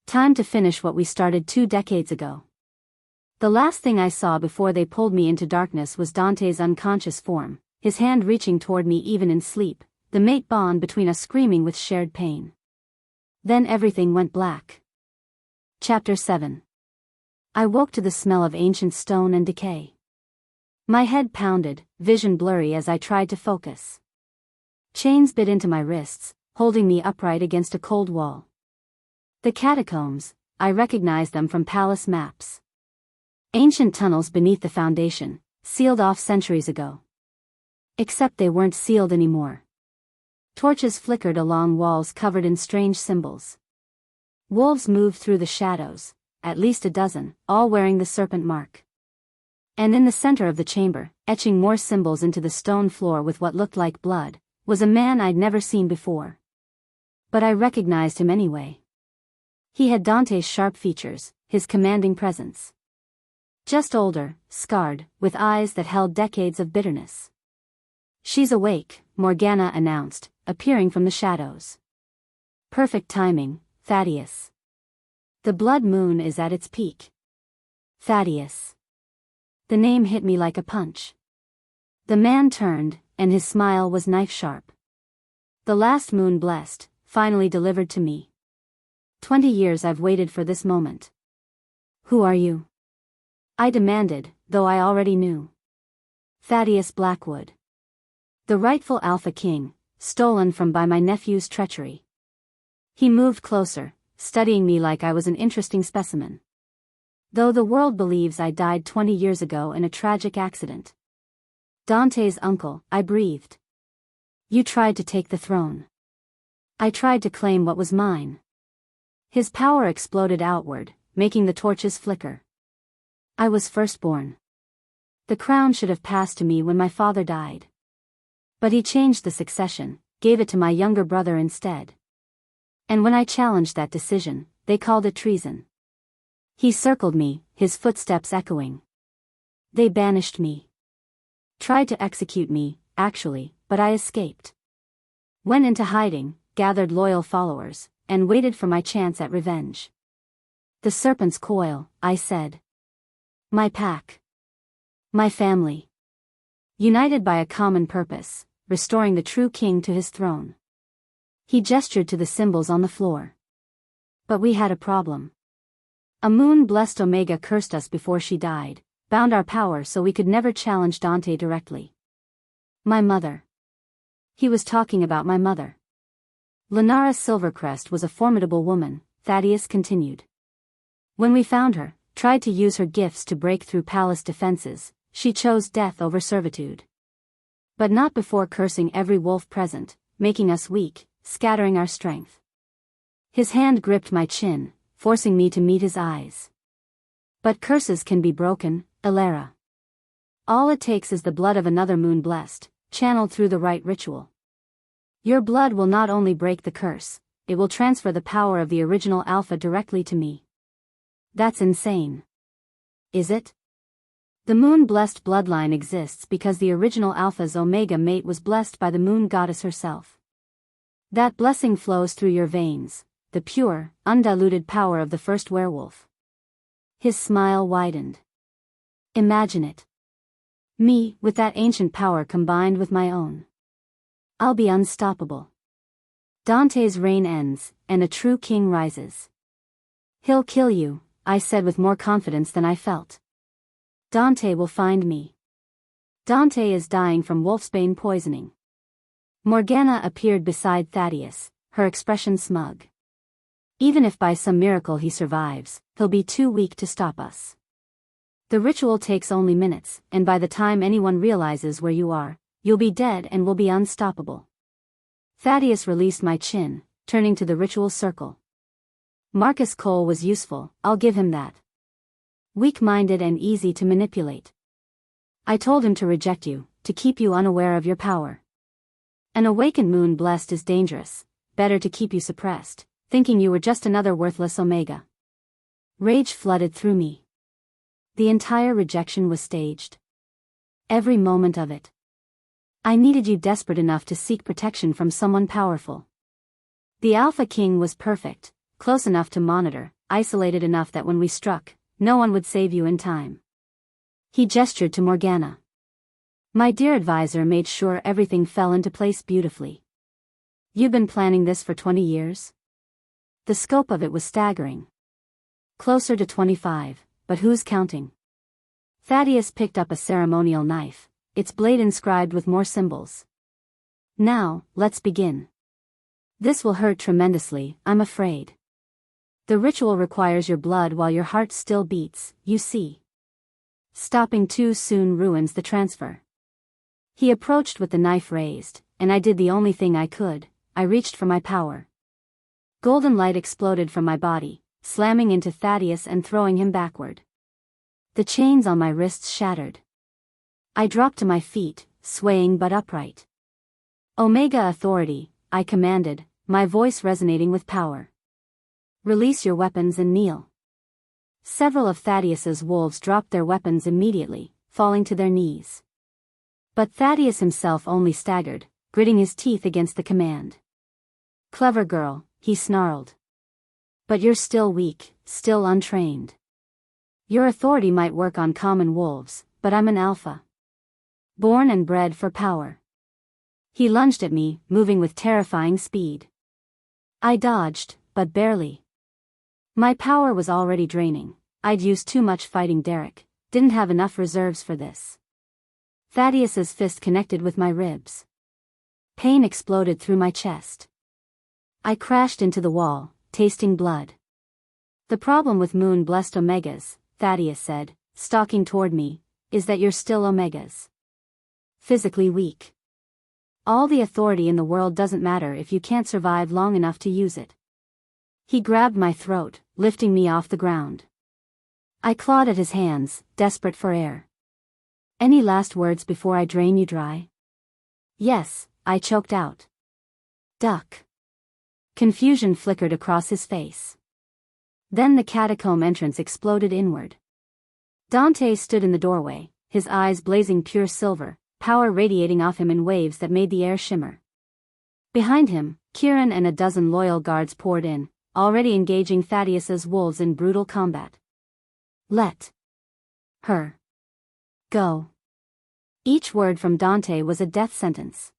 Time to finish what we started 2 decades ago. The last thing I saw before they pulled me into darkness was Dante's unconscious form, his hand reaching toward me even in sleep, the mate bond between us screaming with shared pain. Then everything went black. Chapter 7. I woke to the smell of ancient stone and decay. My head pounded, vision blurry as I tried to focus. Chains bit into my wrists, holding me upright against a cold wall. The catacombs, I recognized them from palace maps. Ancient tunnels beneath the foundation, sealed off centuries ago. Except they weren't sealed anymore. Torches flickered along walls covered in strange symbols. Wolves moved through the shadows, at least a dozen, all wearing the serpent mark. And in the center of the chamber, etching more symbols into the stone floor with what looked like blood, was a man I'd never seen before. But I recognized him anyway. He had Dante's sharp features, his commanding presence. Just older, scarred, with eyes that held decades of bitterness. She's awake, Morgana announced, appearing from the shadows. Perfect timing, Thaddeus. The blood moon is at its peak. Thaddeus. The name hit me like a punch. The man turned, and his smile was knife-sharp. The last moon blessed, finally delivered to me. 20 years I've waited for this moment. Who are you? I demanded, though I already knew. Thaddeus Blackwood. The rightful Alpha King, stolen from by my nephew's treachery. He moved closer, studying me like I was an interesting specimen. Though the world believes I died 20 years ago in a tragic accident. Dante's uncle, I breathed. You tried to take the throne. I tried to claim what was mine. His power exploded outward, making the torches flicker. I was firstborn. The crown should have passed to me when my father died. But he changed the succession, gave it to my younger brother instead. And when I challenged that decision, they called it treason. He circled me, his footsteps echoing. They banished me. Tried to execute me, actually, but I escaped. Went into hiding, gathered loyal followers, and waited for my chance at revenge. The serpent's coil, I said. My pack. My family. United by a common purpose, restoring the true king to his throne. He gestured to the symbols on the floor. But we had a problem. A moon-blessed Omega cursed us before she died, bound our power so we could never challenge Dante directly. My mother. He was talking about my mother. Elara Silvercrest was a formidable woman, Thaddeus continued. When we found her, tried to use her gifts to break through palace defenses, she chose death over servitude. But not before cursing every wolf present, making us weak, scattering our strength. His hand gripped my chin, forcing me to meet his eyes. But curses can be broken, Elara. All it takes is the blood of another moon blessed, channeled through the right ritual. Your blood will not only break the curse, it will transfer the power of the original Alpha directly to me. That's insane. Is it? The moon-blessed bloodline exists because the original Alpha's Omega mate was blessed by the moon goddess herself. That blessing flows through your veins, the pure, undiluted power of the first werewolf. His smile widened. Imagine it. Me, with that ancient power combined with my own. I'll be unstoppable. Dante's reign ends, and a true king rises. He'll kill you, I said with more confidence than I felt. Dante will find me. Dante is dying from wolfsbane poisoning. Morgana appeared beside Thaddeus, her expression smug. Even if by some miracle he survives, he'll be too weak to stop us. The ritual takes only minutes, and by the time anyone realizes where you are, you'll be dead and will be unstoppable. Thaddeus released my chin, turning to the ritual circle. Marcus Cole was useful, I'll give him that. Weak-minded and easy to manipulate. I told him to reject you, to keep you unaware of your power. An awakened moon blessed is dangerous, better to keep you suppressed, thinking you were just another worthless Omega. Rage flooded through me. The entire rejection was staged. Every moment of it. I needed you desperate enough to seek protection from someone powerful. The Alpha King was perfect, close enough to monitor, isolated enough that when we struck, no one would save you in time. He gestured to Morgana. My dear advisor made sure everything fell into place beautifully. You've been planning this for 20 years? The scope of it was staggering. Closer to 25, but who's counting? Thaddeus picked up a ceremonial knife, its blade inscribed with more symbols. Now, let's begin. This will hurt tremendously, I'm afraid. The ritual requires your blood while your heart still beats, you see. Stopping too soon ruins the transfer. He approached with the knife raised, and I did the only thing I could, I reached for my power. Golden light exploded from my body, slamming into Thaddeus and throwing him backward. The chains on my wrists shattered. I dropped to my feet, swaying but upright. Omega Authority, I commanded, my voice resonating with power. Release your weapons and kneel. Several of Thaddeus's wolves dropped their weapons immediately, falling to their knees. But Thaddeus himself only staggered, gritting his teeth against the command. Clever girl, he snarled. But you're still weak, still untrained. Your authority might work on common wolves, but I'm an alpha. Born and bred for power. He lunged at me, moving with terrifying speed. I dodged, but barely. My power was already draining. I'd used too much fighting Derek, didn't have enough reserves for this. Thaddeus's fist connected with my ribs. Pain exploded through my chest. I crashed into the wall, tasting blood. The problem with moon-blessed Omegas, Thaddeus said, stalking toward me, is that you're still Omegas. Physically weak. All the authority in the world doesn't matter if you can't survive long enough to use it. He grabbed my throat, lifting me off the ground. I clawed at his hands, desperate for air. Any last words before I drain you dry? Yes, I choked out. Duck. Confusion flickered across his face. Then the catacomb entrance exploded inward. Dante stood in the doorway, his eyes blazing pure silver, power radiating off him in waves that made the air shimmer. Behind him, Kieran and a dozen loyal guards poured in, already engaging Thaddeus's wolves in brutal combat. Let her go. Each word from Dante was a death sentence.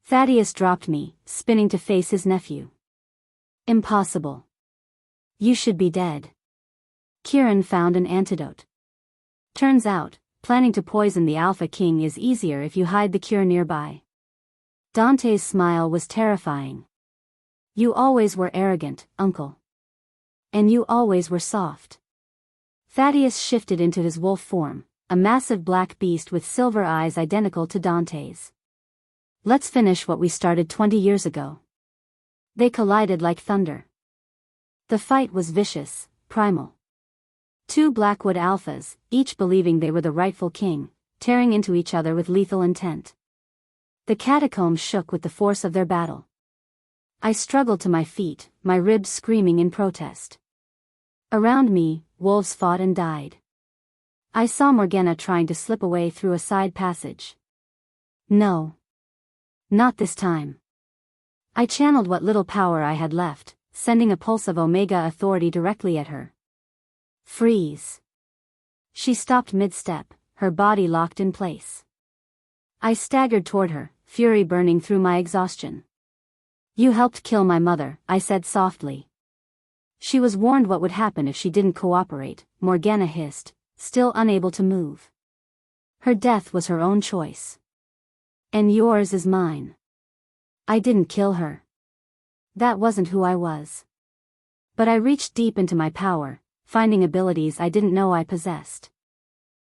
Thaddeus dropped me, spinning to face his nephew. Impossible. You should be dead. Kieran found an antidote. Turns out, planning to poison the Alpha King is easier if you hide the cure nearby. Dante's smile was terrifying. You always were arrogant, uncle. And you always were soft. Thaddeus shifted into his wolf form, a massive black beast with silver eyes identical to Dante's. Let's finish what we started 20 years ago. They collided like thunder. The fight was vicious, primal. Two Blackwood alphas, each believing they were the rightful king, tearing into each other with lethal intent. The catacombs shook with the force of their battle. I struggled to my feet, my ribs screaming in protest. Around me, wolves fought and died. I saw Morgana trying to slip away through a side passage. No. Not this time. I channeled what little power I had left, sending a pulse of Omega authority directly at her. Freeze. She stopped mid-step, her body locked in place. I staggered toward her, fury burning through my exhaustion. You helped kill my mother, I said softly. She was warned what would happen if she didn't cooperate, Morgana hissed, still unable to move. Her death was her own choice. And yours is mine. I didn't kill her. That wasn't who I was. But I reached deep into my power, finding abilities I didn't know I possessed.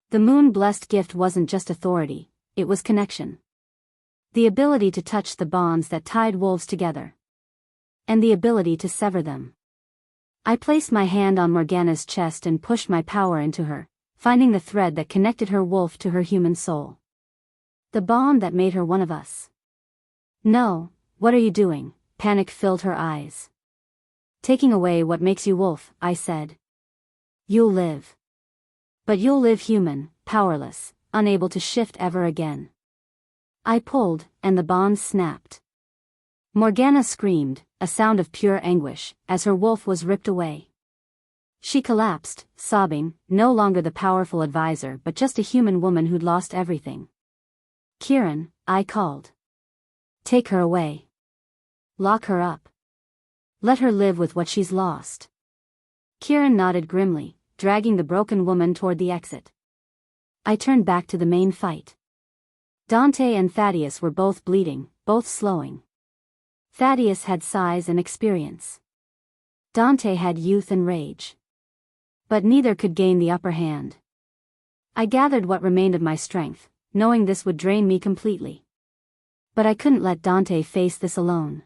The moon-blessed gift wasn't just authority, it was connection. The ability to touch the bonds that tied wolves together. And the ability to sever them. I placed my hand on Morgana's chest and pushed my power into her, finding the thread that connected her wolf to her human soul. The bond that made her one of us. No, what are you doing? Panic filled her eyes. Taking away what makes you wolf, I said. You'll live. But you'll live human, powerless, unable to shift ever again. I pulled, and the bond snapped. Morgana screamed, a sound of pure anguish, as her wolf was ripped away. She collapsed, sobbing, no longer the powerful advisor but just a human woman who'd lost everything. Kieran, I called. Take her away. Lock her up. Let her live with what she's lost. Kieran nodded grimly, dragging the broken woman toward the exit. I turned back to the main fight. Dante and Thaddeus were both bleeding, both slowing. Thaddeus had size and experience. Dante had youth and rage. But neither could gain the upper hand. I gathered what remained of my strength, knowing this would drain me completely. But I couldn't let Dante face this alone.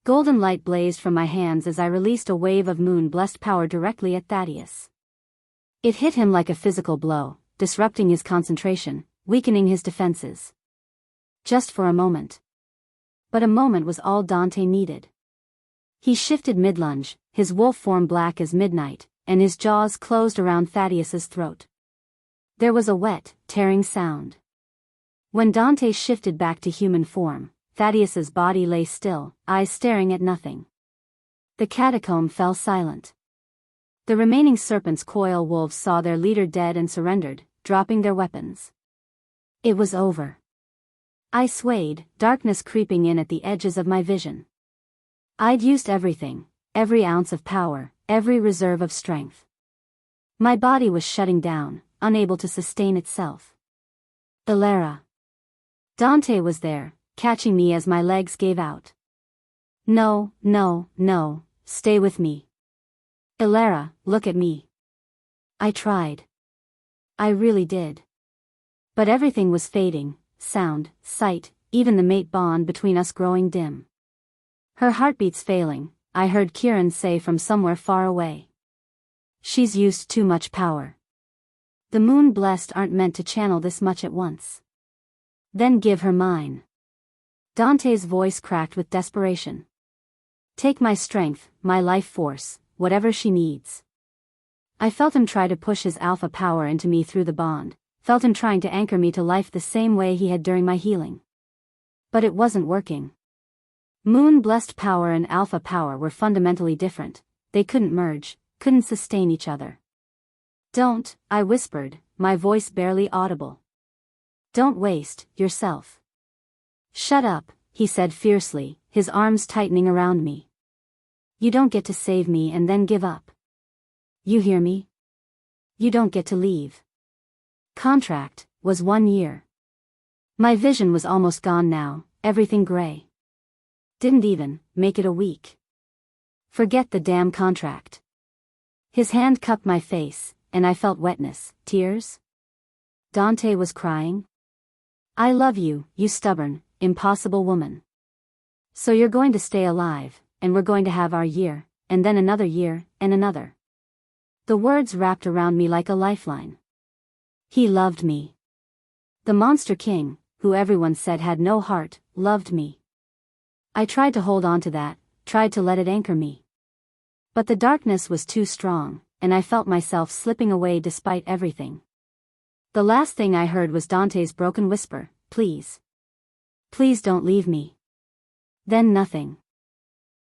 Golden light blazed from my hands as I released a wave of moon-blessed power directly at Thaddeus. It hit him like a physical blow, disrupting his concentration, weakening his defenses. Just for a moment. But a moment was all Dante needed. He shifted mid-lunge, his wolf form black as midnight, and his jaws closed around Thaddeus's throat. There was a wet, tearing sound. When Dante shifted back to human form, Thaddeus's body lay still, eyes staring at nothing. The catacomb fell silent. The remaining serpent's coil wolves saw their leader dead and surrendered, dropping their weapons. It was over. I swayed, darkness creeping in at the edges of my vision. I'd used everything, every ounce of power, every reserve of strength. My body was shutting down, unable to sustain itself. Elara. Dante was there, catching me as my legs gave out. No, no, no, stay with me. Elara, look at me. I tried. I really did. But everything was fading, sound, sight, even the mate bond between us growing dim. Her heartbeats failing, I heard Kieran say from somewhere far away. She's used too much power. The moon-blessed aren't meant to channel this much at once. Then give her mine. Dante's voice cracked with desperation. Take my strength, my life force, whatever she needs. I felt him try to push his alpha power into me through the bond, felt him trying to anchor me to life the same way he had during my healing. But it wasn't working. Moon-blessed power and alpha power were fundamentally different. They couldn't merge, couldn't sustain each other. Don't, I whispered, my voice barely audible. Don't waste yourself. Shut up, he said fiercely, his arms tightening around me. You don't get to save me and then give up. You hear me? You don't get to leave. Contract was 1 year. My vision was almost gone now, everything gray. Didn't even make it a week. Forget the damn contract. His hand cupped my face, and I felt wetness, tears. Dante was crying. I love you, you stubborn, impossible woman. So you're going to stay alive, and we're going to have our year, and then another year, and another. The words wrapped around me like a lifeline. He loved me. The Monster King, who everyone said had no heart, loved me. I tried to hold on to that, tried to let it anchor me. But the darkness was too strong, and I felt myself slipping away despite everything. The last thing I heard was Dante's broken whisper, please. Please don't leave me. Then nothing.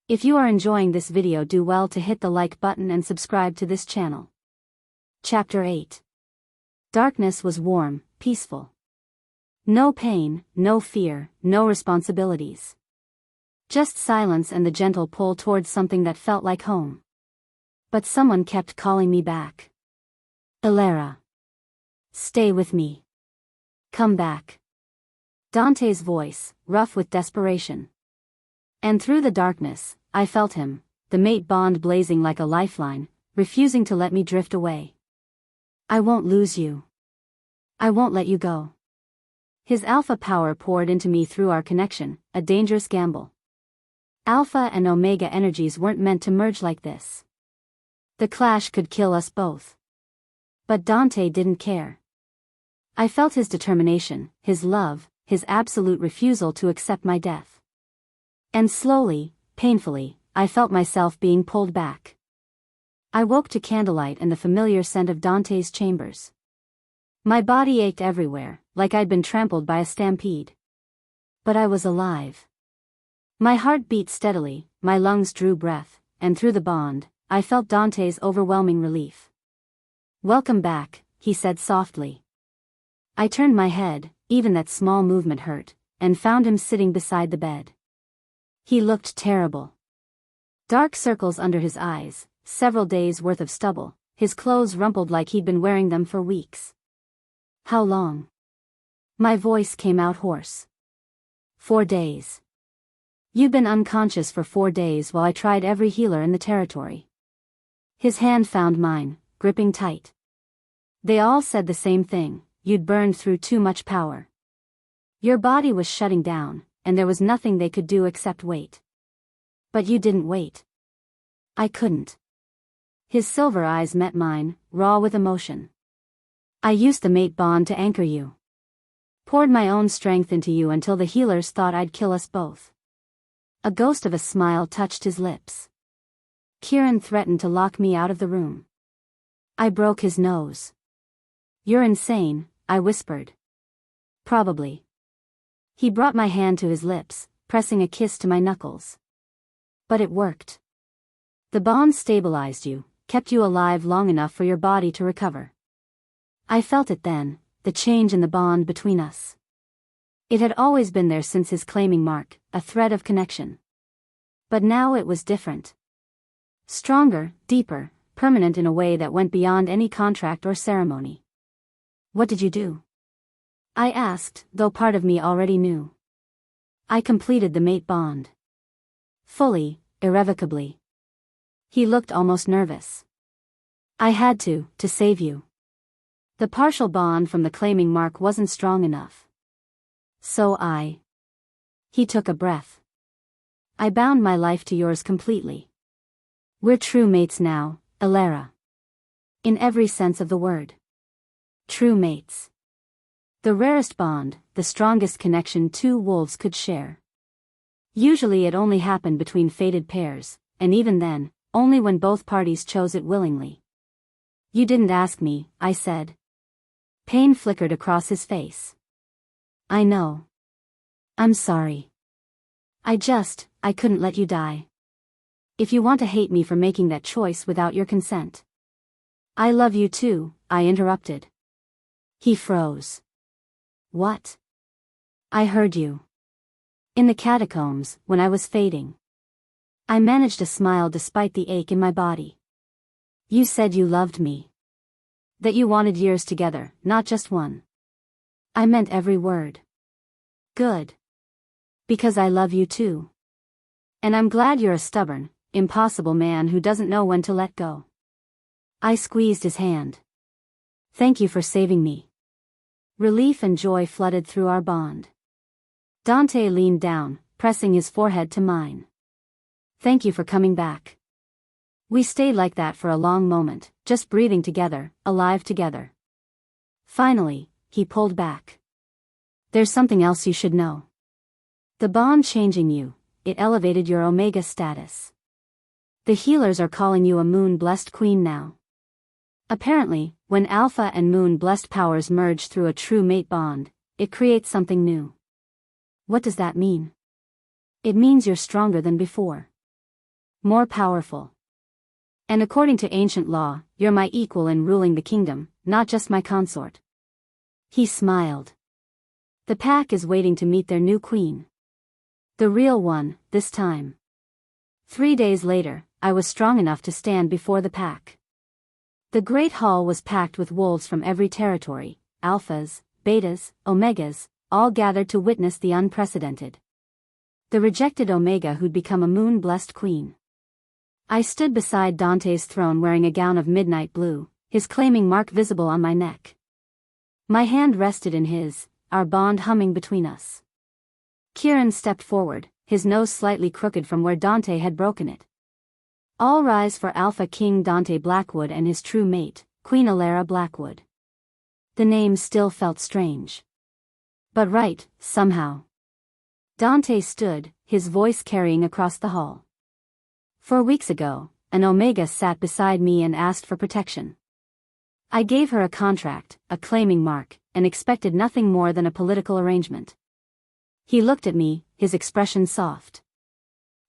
If you are enjoying this video, do well to hit the like button and subscribe to this channel. Chapter 8. Darkness was warm, peaceful. No pain, no fear, no responsibilities. Just silence and the gentle pull towards something that felt like home. But someone kept calling me back. Elara. Stay with me. Come back. Dante's voice, rough with desperation. And through the darkness, I felt him, the mate bond blazing like a lifeline, refusing to let me drift away. I won't lose you. I won't let you go. His alpha power poured into me through our connection, a dangerous gamble. Alpha and Omega energies weren't meant to merge like this. The clash could kill us both. But Dante didn't care. I felt his determination, his love, his absolute refusal to accept my death. And slowly, painfully, I felt myself being pulled back. I woke to candlelight and the familiar scent of Dante's chambers. My body ached everywhere, like I'd been trampled by a stampede. But I was alive. My heart beat steadily, my lungs drew breath, and through the bond, I felt Dante's overwhelming relief. Welcome back, he said softly. I turned my head, even that small movement hurt, and found him sitting beside the bed. He looked terrible. Dark circles under his eyes, several days' worth of stubble, his clothes rumpled like he'd been wearing them for weeks. How long? My voice came out hoarse. 4 days. You'd been unconscious for 4 days while I tried every healer in the territory. His hand found mine, gripping tight. They all said the same thing, you'd burned through too much power. Your body was shutting down, and there was nothing they could do except wait. But you didn't wait. I couldn't. His silver eyes met mine, raw with emotion. I used the mate bond to anchor you. Poured my own strength into you until the healers thought I'd kill us both. A ghost of a smile touched his lips. Kieran threatened to lock me out of the room. I broke his nose. You're insane, I whispered. Probably. He brought my hand to his lips, pressing a kiss to my knuckles. But it worked. The bond stabilized you, kept you alive long enough for your body to recover. I felt it then, the change in the bond between us. It had always been there since his claiming mark, a thread of connection. But now it was different. Stronger, deeper, permanent in a way that went beyond any contract or ceremony. What did you do? I asked, though part of me already knew. I completed the mate bond. Fully, irrevocably. He looked almost nervous. I had to save you. The partial bond from the claiming mark wasn't strong enough. So He took a breath. I bound my life to yours completely. We're true mates now, Elara. In every sense of the word. True mates. The rarest bond, the strongest connection two wolves could share. Usually it only happened between fated pairs, and even then, only when both parties chose it willingly. You didn't ask me, I said. Pain flickered across his face. I know. I'm sorry. I couldn't let you die. If you want to hate me for making that choice without your consent. I love you too, I interrupted. He froze. What? I heard you. In the catacombs, when I was fading. I managed a smile despite the ache in my body. You said you loved me. That you wanted years together, not just one. I meant every word. Good. Because I love you too. And I'm glad you're a stubborn, impossible man who doesn't know when to let go. I squeezed his hand. Thank you for saving me. Relief and joy flooded through our bond. Dante leaned down, pressing his forehead to mine. Thank you for coming back. We stayed like that for a long moment, just breathing together, alive together. Finally, he pulled back. There's something else you should know. The bond changing you, it elevated your Omega status. The healers are calling you a moon-blessed queen now. Apparently, when Alpha and Moon-blessed powers merge through a true mate bond, it creates something new. What does that mean? It means you're stronger than before. More powerful. And according to ancient law, you're my equal in ruling the kingdom, not just my consort. He smiled. The pack is waiting to meet their new queen. The real one, this time. 3 days later, I was strong enough to stand before the pack. The great hall was packed with wolves from every territory, alphas, betas, omegas, all gathered to witness the unprecedented. The rejected omega who'd become a moon-blessed queen. I stood beside Dante's throne wearing a gown of midnight blue, his claiming mark visible on my neck. My hand rested in his, our bond humming between us. Kieran stepped forward, his nose slightly crooked from where Dante had broken it. All rise for Alpha King Dante Blackwood and his true mate, Queen Elara Blackwood. The name still felt strange. But right, somehow. Dante stood, his voice carrying across the hall. 4 weeks ago, an Omega sat beside me and asked for protection. I gave her a contract, a claiming mark, and expected nothing more than a political arrangement. He looked at me, his expression soft.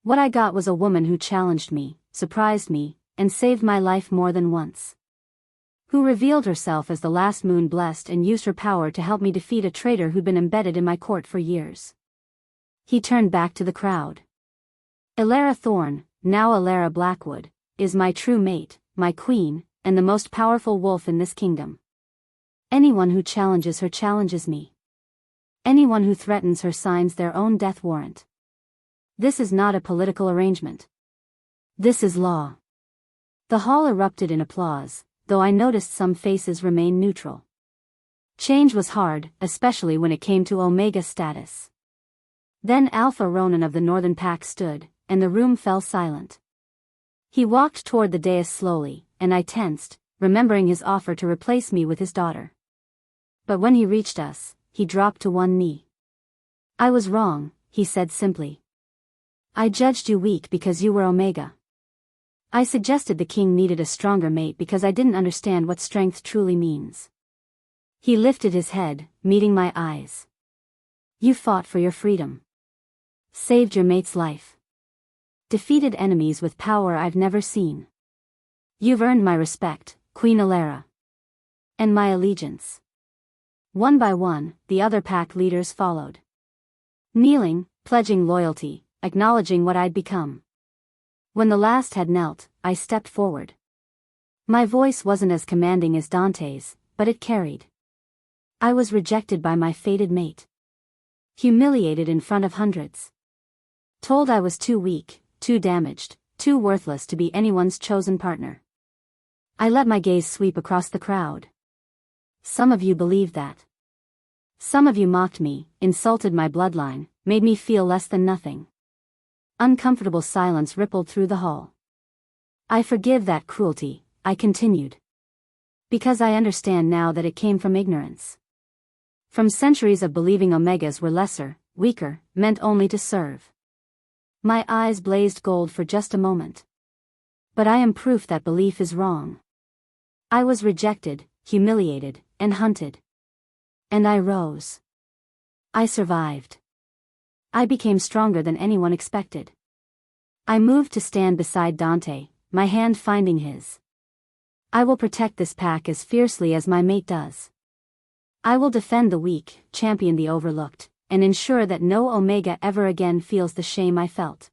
What I got was a woman who challenged me, surprised me, and saved my life more than once. Who revealed herself as the last moon blessed and used her power to help me defeat a traitor who'd been embedded in my court for years. He turned back to the crowd. Elara Thorne, now Elara Blackwood, is my true mate, my queen, and the most powerful wolf in this kingdom. Anyone who challenges her challenges me. Anyone who threatens her signs their own death warrant. This is not a political arrangement. This is law. The hall erupted in applause, though I noticed some faces remained neutral. Change was hard, especially when it came to Omega status. Then Alpha Ronan of the Northern Pack stood, and the room fell silent. He walked toward the dais slowly, and I tensed, remembering his offer to replace me with his daughter. But when he reached us, he dropped to one knee. I was wrong, he said simply. I judged you weak because you were Omega. I suggested the king needed a stronger mate because I didn't understand what strength truly means. He lifted his head, meeting my eyes. You fought for your freedom. Saved your mate's life. Defeated enemies with power I've never seen. You've earned my respect, Queen Elara. And my allegiance. One by one, the other pack leaders followed. Kneeling, pledging loyalty, acknowledging what I'd become. When the last had knelt, I stepped forward. My voice wasn't as commanding as Dante's, but it carried. I was rejected by my fated mate. Humiliated in front of hundreds. Told I was too weak, too damaged, too worthless to be anyone's chosen partner. I let my gaze sweep across the crowd. Some of you believed that. Some of you mocked me, insulted my bloodline, made me feel less than nothing. Uncomfortable silence rippled through the hall. I forgive that cruelty, I continued. Because I understand now that it came from ignorance. From centuries of believing omegas were lesser, weaker, meant only to serve. My eyes blazed gold for just a moment. But I am proof that belief is wrong. I was rejected, humiliated, and hunted. And I rose. I survived. I became stronger than anyone expected. I moved to stand beside Dante, my hand finding his. I will protect this pack as fiercely as my mate does. I will defend the weak, champion the overlooked, and ensure that no Omega ever again feels the shame I felt.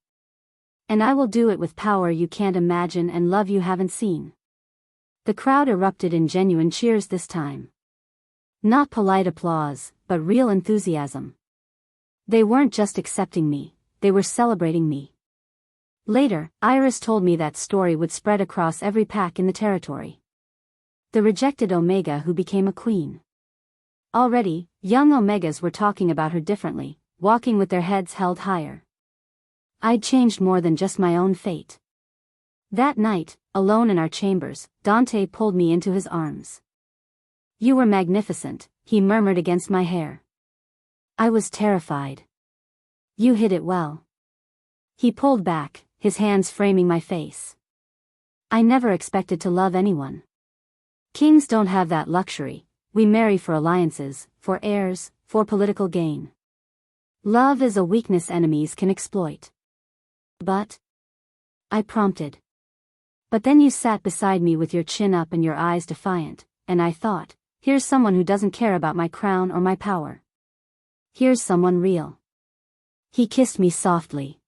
And I will do it with power you can't imagine and love you haven't seen. The crowd erupted in genuine cheers this time. Not polite applause, but real enthusiasm. They weren't just accepting me, they were celebrating me. Later, Iris told me that story would spread across every pack in the territory. The rejected Omega who became a queen. Already, young Omegas were talking about her differently, walking with their heads held higher. I'd changed more than just my own fate. That night, alone in our chambers, Dante pulled me into his arms. You were magnificent, he murmured against my hair. I was terrified. You hid it well. He pulled back, his hands framing my face. I never expected to love anyone. Kings don't have that luxury, we marry for alliances, for heirs, for political gain. Love is a weakness enemies can exploit. But? I prompted. But then you sat beside me with your chin up and your eyes defiant, and I thought, here's someone who doesn't care about my crown or my power. Here's someone real. He kissed me softly.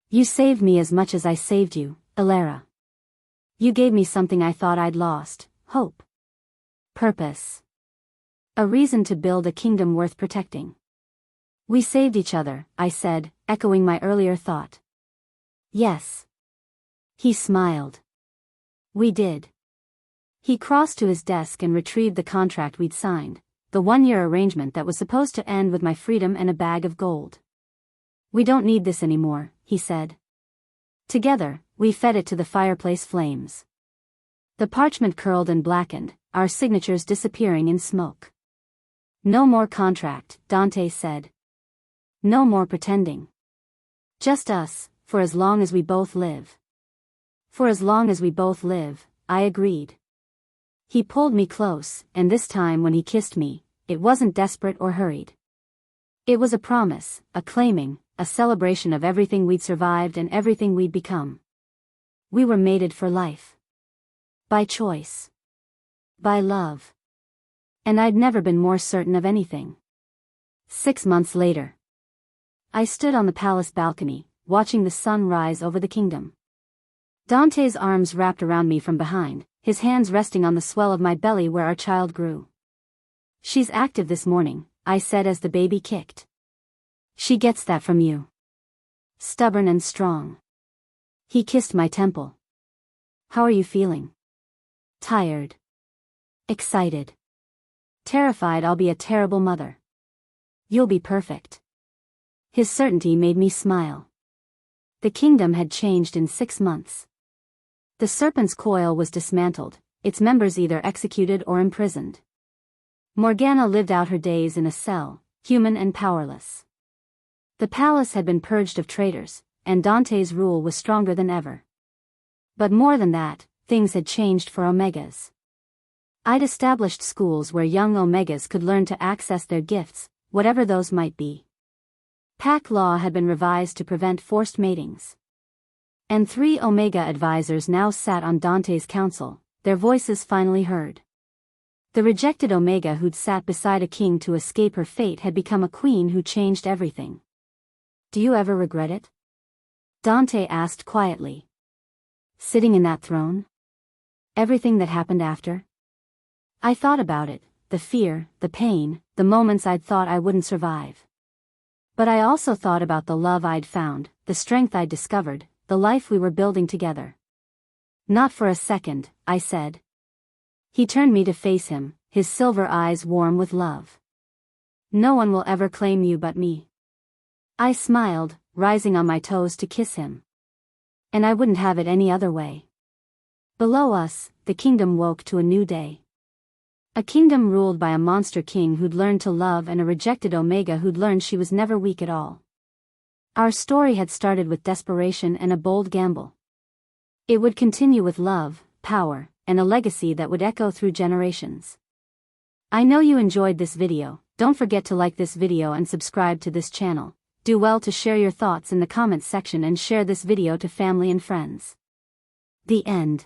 You saved me as much as I saved you, Elara. You gave me something I thought I'd lost, hope. Purpose. A reason to build a kingdom worth protecting. We saved each other, I said, echoing my earlier thought. Yes. He smiled. We did. He crossed to his desk and retrieved the contract we'd signed, the one-year arrangement that was supposed to end with my freedom and a bag of gold. We don't need this anymore, he said. Together, we fed it to the fireplace flames. The parchment curled and blackened, our signatures disappearing in smoke. No more contract, Dante said. No more pretending. Just us, for as long as we both live. For as long as we both live, I agreed. He pulled me close, and this time when he kissed me, it wasn't desperate or hurried. It was a promise, a claiming, a celebration of everything we'd survived and everything we'd become. We were mated for life. By choice. By love. And I'd never been more certain of anything. 6 months later. I stood on the palace balcony, watching the sun rise over the kingdom. Dante's arms wrapped around me from behind, his hands resting on the swell of my belly where our child grew. She's active this morning, I said as the baby kicked. She gets that from you. Stubborn and strong. He kissed my temple. How are you feeling? Tired. Excited. Terrified I'll be a terrible mother. You'll be perfect. His certainty made me smile. The kingdom had changed in 6 months. The serpent's coil was dismantled, its members either executed or imprisoned. Morgana lived out her days in a cell, human and powerless. The palace had been purged of traitors, and Dante's rule was stronger than ever. But more than that, things had changed for Omegas. I'd established schools where young Omegas could learn to access their gifts, whatever those might be. Pack law had been revised to prevent forced matings. And 3 Omega advisors now sat on Dante's council, their voices finally heard. The rejected Omega who'd sat beside a king to escape her fate had become a queen who changed everything. Do you ever regret it? Dante asked quietly. Sitting in that throne? Everything that happened after? I thought about it, the fear, the pain, the moments I'd thought I wouldn't survive. But I also thought about the love I'd found, the strength I'd discovered, the life we were building together. Not for a second, I said. He turned me to face him, his silver eyes warm with love. No one will ever claim you but me. I smiled, rising on my toes to kiss him. And I wouldn't have it any other way. Below us, the kingdom woke to a new day. A kingdom ruled by a monster king who'd learned to love and a rejected Omega who'd learned she was never weak at all. Our story had started with desperation and a bold gamble. It would continue with love, power, and a legacy that would echo through generations. I know you enjoyed this video. Don't forget to like this video and subscribe to this channel. Do well to share your thoughts in the comments section and share this video to family and friends. The end.